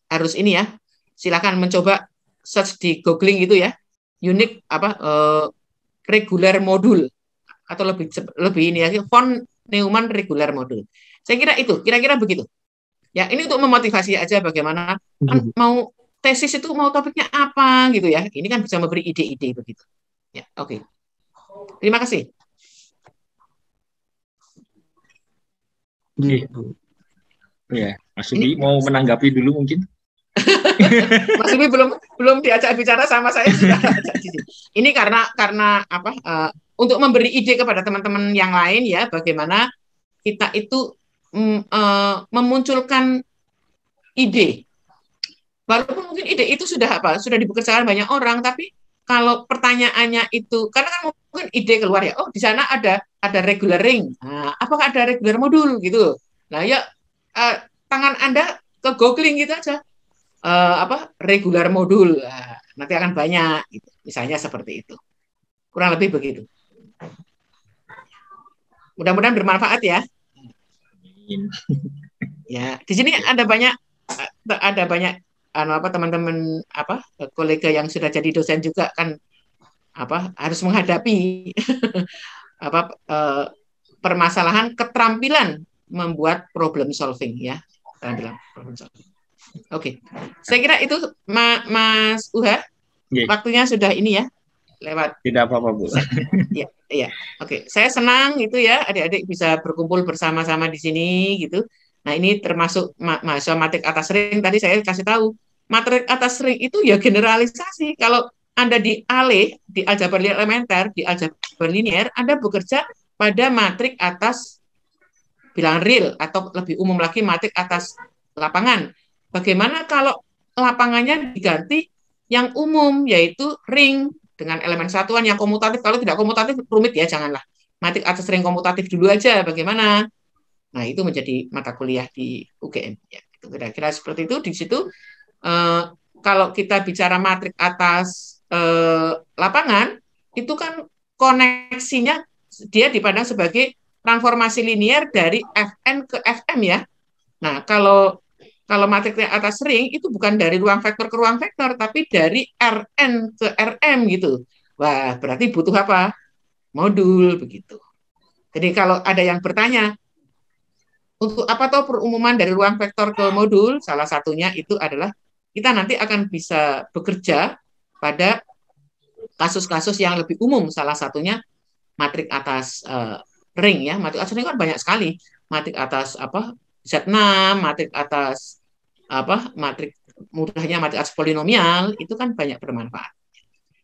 harus ini ya. Silakan mencoba search di googling gitu ya. Unique regular modul atau lebih ini ya, von Neumann regular modul. Saya kira itu, kira-kira begitu. Ya, ini untuk memotivasi aja bagaimana kan mau tesis itu mau topiknya apa gitu ya. Ini kan bisa memberi ide-ide begitu. Ya, oke. Terima kasih. Ya, Mas Ubi mau menanggapi dulu mungkin. Mas Ubi belum diajak bicara sama saya sudah ajak di sini. Ini karena apa? Untuk memberi ide kepada teman-teman yang lain ya, bagaimana kita itu memunculkan ide. Walaupun mungkin ide itu sudah dibekerjakan banyak orang, tapi kalau pertanyaannya itu, karena kan mungkin ide keluar ya, oh di sana ada regular ring, nah, apakah ada regular modul gitu? Nah ya tangan Anda ke googling gitu aja, regular modul, nah, nanti akan banyak, gitu. Misalnya seperti itu, kurang lebih begitu. Mudah-mudahan bermanfaat ya. Ya, di sini ada banyak teman-teman kolega yang sudah jadi dosen juga kan harus menghadapi permasalahan keterampilan membuat problem solving ya, keterampilan problem solving. Oke. Saya kira itu Mas Uha, waktunya sudah ini ya. lewat. Tidak apa-apa, Bu. Ya, ya. Oke, saya senang itu ya adik-adik bisa berkumpul bersama-sama di sini gitu. Nah, ini termasuk mahasiswa matrik atas ring tadi saya kasih tahu. Matrik atas ring itu ya generalisasi. Kalau Anda di ALE, di aljabar linear elementer, di aljabar linear, Anda bekerja pada matrik atas bilangan real atau lebih umum lagi matrik atas lapangan. Bagaimana kalau lapangannya diganti yang umum yaitu ring dengan elemen satuan yang komutatif. Kalau tidak komutatif rumit ya, janganlah. Matrik atas ring komutatif dulu aja bagaimana. Nah, itu menjadi mata kuliah di UGM ya. Itu kira-kira seperti itu. Di situ kalau kita bicara matrik atas lapangan itu kan koneksinya dia dipandang sebagai transformasi linear dari Fn ke Fm ya. Nah, kalau matrik atas ring itu bukan dari ruang vektor ke ruang vektor, tapi dari Rn ke Rm gitu. Wah, berarti butuh apa? Modul begitu. Jadi kalau ada yang bertanya, untuk apa tahu perumuman dari ruang vektor ke modul, salah satunya itu adalah kita nanti akan bisa bekerja pada kasus-kasus yang lebih umum, salah satunya matrik atas ring ya. Matrik atas ring kan banyak sekali. Matrik atas Z6, matrik atas matrik mudahnya matrik atas polinomial itu kan banyak bermanfaat.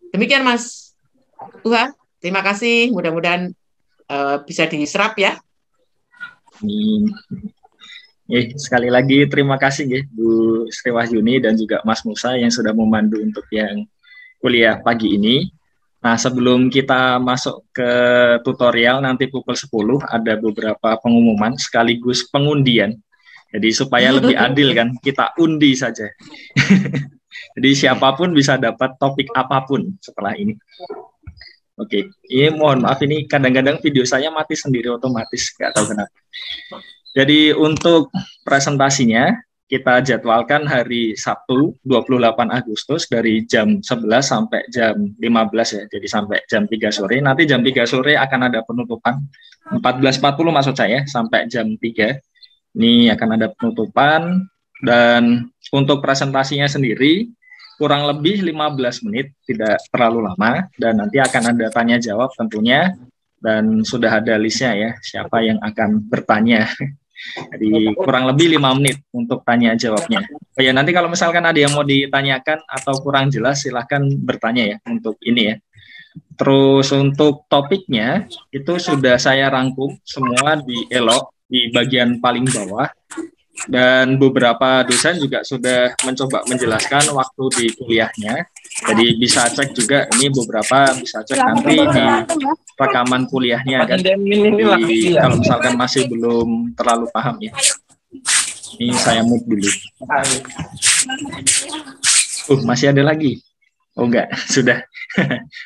Demikian Mas Uha, terima kasih. Mudah-mudahan bisa diserap ya. Sekali lagi terima kasih ya Bu Sri Wahyuni dan juga Mas Musa yang sudah memandu untuk yang kuliah pagi ini. Nah, sebelum kita masuk ke tutorial nanti pukul 10 ada beberapa pengumuman sekaligus pengundian. Jadi supaya lebih adil kan, kita undi saja. Jadi siapapun bisa dapat topik apapun setelah ini. Oke, ini mohon maaf ini kadang-kadang video saya mati sendiri otomatis, nggak tahu kenapa. Jadi untuk presentasinya kita jadwalkan hari Sabtu 28 Agustus dari jam 11 sampai jam 15 ya, jadi sampai jam 3 sore. Nanti jam 3 sore akan ada penutupan, 14.40 maksud saya, sampai jam 3. Ini akan ada penutupan, dan untuk presentasinya sendiri kurang lebih 15 menit, tidak terlalu lama, dan nanti akan ada tanya jawab tentunya, dan sudah ada listnya ya, siapa yang akan bertanya. Jadi kurang lebih 5 menit untuk tanya jawabnya. Oh ya, nanti kalau misalkan ada yang mau ditanyakan atau kurang jelas silahkan bertanya ya untuk ini ya. Terus untuk topiknya itu sudah saya rangkum semua di elok di bagian paling bawah, dan beberapa dosen juga sudah mencoba menjelaskan waktu di kuliahnya. Jadi bisa cek juga, ini beberapa bisa cek nanti di rekaman kuliahnya kan. Jadi kalau misalkan masih belum terlalu paham ya. Ini saya mute dulu. Masih ada lagi? Oh enggak, sudah.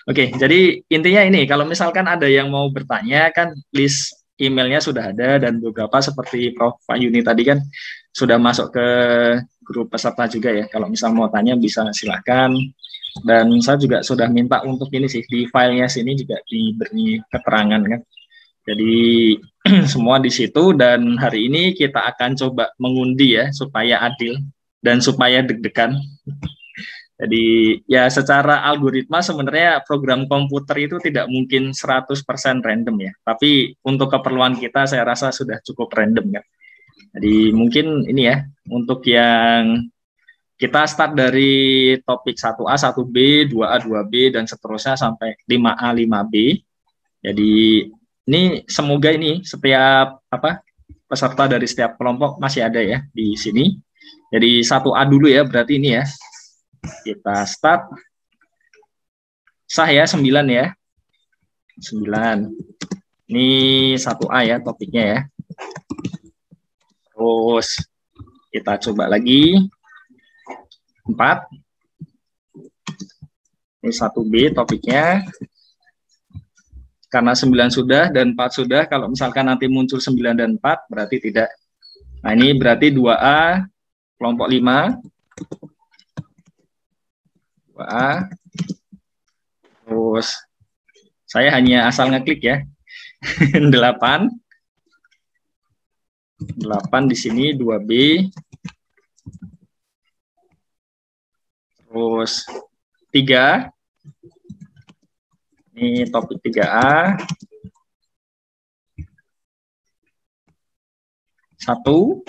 Oke, jadi intinya ini, kalau misalkan ada yang mau bertanya kan list emailnya sudah ada, dan beberapa seperti Prof. Wahyuni tadi kan sudah masuk ke grup peserta juga ya. Kalau misal mau tanya bisa silakan. Dan saya juga sudah minta untuk ini sih, di filenya sini juga diberi keterangan kan. Jadi semua di situ, dan hari ini kita akan coba mengundi ya supaya adil dan supaya deg-degan. Jadi ya secara algoritma sebenarnya program komputer itu tidak mungkin 100% random ya. Tapi untuk keperluan kita saya rasa sudah cukup random kan. Jadi mungkin ini ya, untuk yang kita start dari topik 1A, 1B, 2A, 2B, dan seterusnya sampai 5A, 5B. Jadi ini semoga ini setiap peserta dari setiap kelompok masih ada ya di sini. Jadi 1A dulu ya, berarti ini ya. Kita start. Sah ya, 9 ya. 9. Ini 1A ya topiknya ya. Terus kita coba lagi. 4. Ini 1B topiknya. Karena 9 sudah dan 4 sudah, kalau misalkan nanti muncul 9 dan 4 berarti tidak. Nah, ini berarti 2A kelompok 5. 2A. Terus saya hanya asal ngeklik ya. 8. 8 di sini 2B. Terus 3. Ini topik 3A. 1.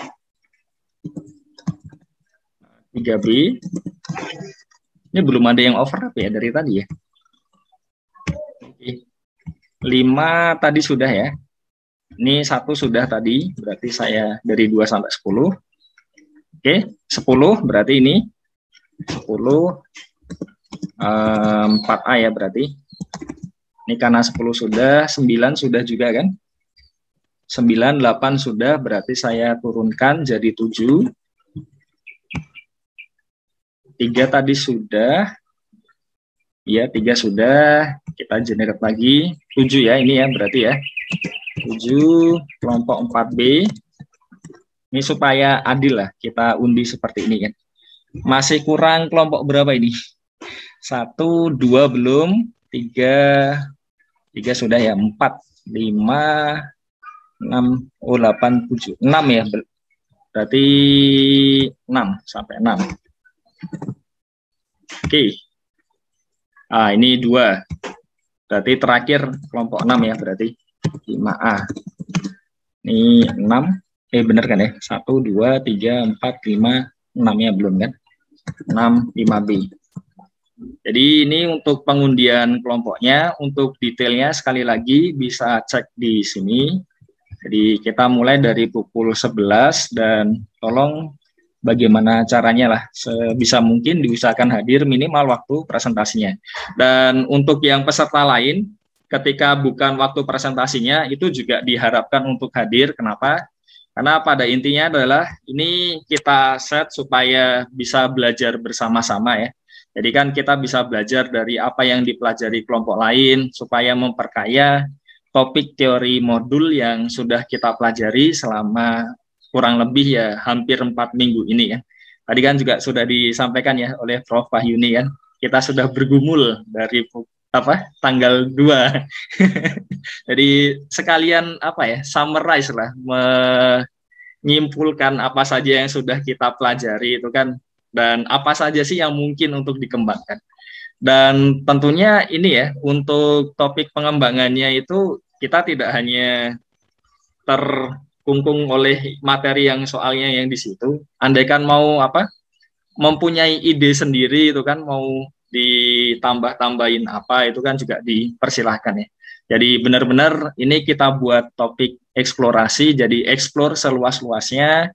3B. Ini belum ada yang overlap ya dari tadi ya. 5 tadi sudah ya. Ini 1 sudah tadi, berarti saya dari 2 sampai 10. Oke, 10 berarti ini 10 4A ya berarti. Ini karena 10 sudah, 9 sudah juga kan? 9, 8 sudah, berarti saya turunkan jadi 7. 3 tadi sudah. Ya, 3 sudah. Kita generate lagi. 7 ya, ini ya berarti ya. 7, kelompok 4B. Ini supaya adil lah, kita undi seperti ini kan. Masih kurang kelompok berapa ini? 1, 2 belum. 3 sudah ya. 4, 5, 6, 8, 7. 6 ya, berarti 6, sampai 6. Oke. Ini 2. Berarti terakhir kelompok 6 ya, berarti 5A. Ini 6. Bener kan ya? 1, 2, 3, 4, 5, 6 ya belum kan? 6, 5B. Jadi ini untuk pengundian kelompoknya. Untuk detailnya sekali lagi bisa cek di sini. Jadi kita mulai dari pukul 11 dan tolong bagaimana caranya lah sebisa mungkin diusahakan hadir minimal waktu presentasinya. Dan untuk yang peserta lain ketika bukan waktu presentasinya itu juga diharapkan untuk hadir. Kenapa? Karena pada intinya adalah ini kita set supaya bisa belajar bersama-sama ya. Jadi kan kita bisa belajar dari apa yang dipelajari kelompok lain supaya memperkaya topik teori modul yang sudah kita pelajari selama kurang lebih ya hampir 4 minggu ini ya. Tadi kan juga sudah disampaikan ya oleh Prof. Wahyuni kan, kita sudah bergumul dari tanggal 2. Jadi sekalian summarize lah, menyimpulkan apa saja yang sudah kita pelajari itu kan, dan apa saja sih yang mungkin untuk dikembangkan. Dan tentunya ini ya, untuk topik pengembangannya itu kita tidak hanya terkungkung oleh materi yang soalnya yang di situ. Andaikan mau mempunyai ide sendiri itu kan, mau ditambah-tambahin apa itu kan juga dipersilahkan ya. Jadi benar-benar ini kita buat topik eksplorasi, jadi explore seluas-luasnya.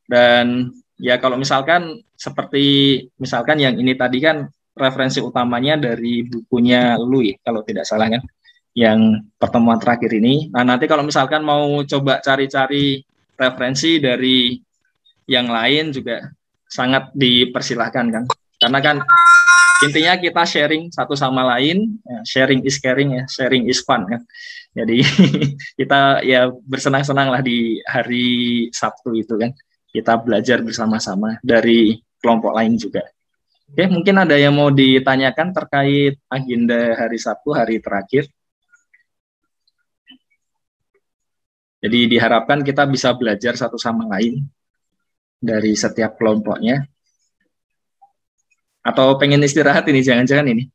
Dan ya kalau misalkan seperti misalkan yang ini tadi kan referensi utamanya dari bukunya Louis kalau tidak salah kan, yang pertemuan terakhir ini. Nah nanti kalau misalkan mau coba cari-cari referensi dari yang lain juga sangat dipersilahkan kan, karena kan intinya kita sharing satu sama lain, ya, sharing is caring ya, sharing is fun kan. Jadi kita ya bersenang-senang lah di hari Sabtu itu kan, kita belajar bersama-sama dari kelompok lain juga. Oke, mungkin ada yang mau ditanyakan terkait agenda hari Sabtu, hari terakhir. Jadi diharapkan kita bisa belajar satu sama lain dari setiap kelompoknya. Atau pengen istirahat ini, jangan-jangan ini.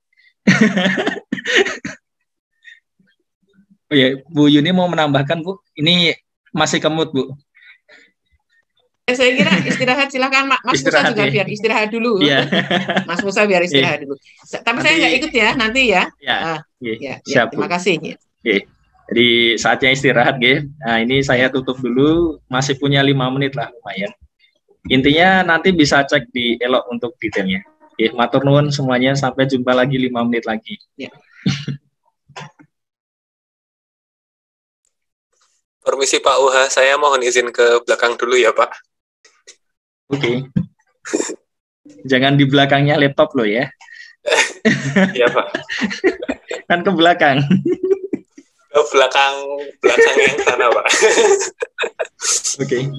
Oh ya, Bu Yuni mau menambahkan, Bu. Ini masih kemut, Bu. Saya kira istirahat, silakan Mas Musa juga biar istirahat dulu. Yeah. Mas Musa biar istirahat dulu. Tapi nanti, saya nggak ikut ya nanti ya. Siap, terima kasih. Jadi saatnya istirahat, ya. Nah ini saya tutup dulu, masih punya 5 menit lah lumayan. Intinya nanti bisa cek di Elok untuk detailnya. Matur nuwun semuanya, sampai jumpa lagi 5 menit lagi. Ya. Permisi Pak Uha, saya mohon izin ke belakang dulu ya Pak. Oke. Jangan di belakangnya laptop lo ya. Iya Pak. Kan ke belakang. Ke belakang yang sana Pak. Oke.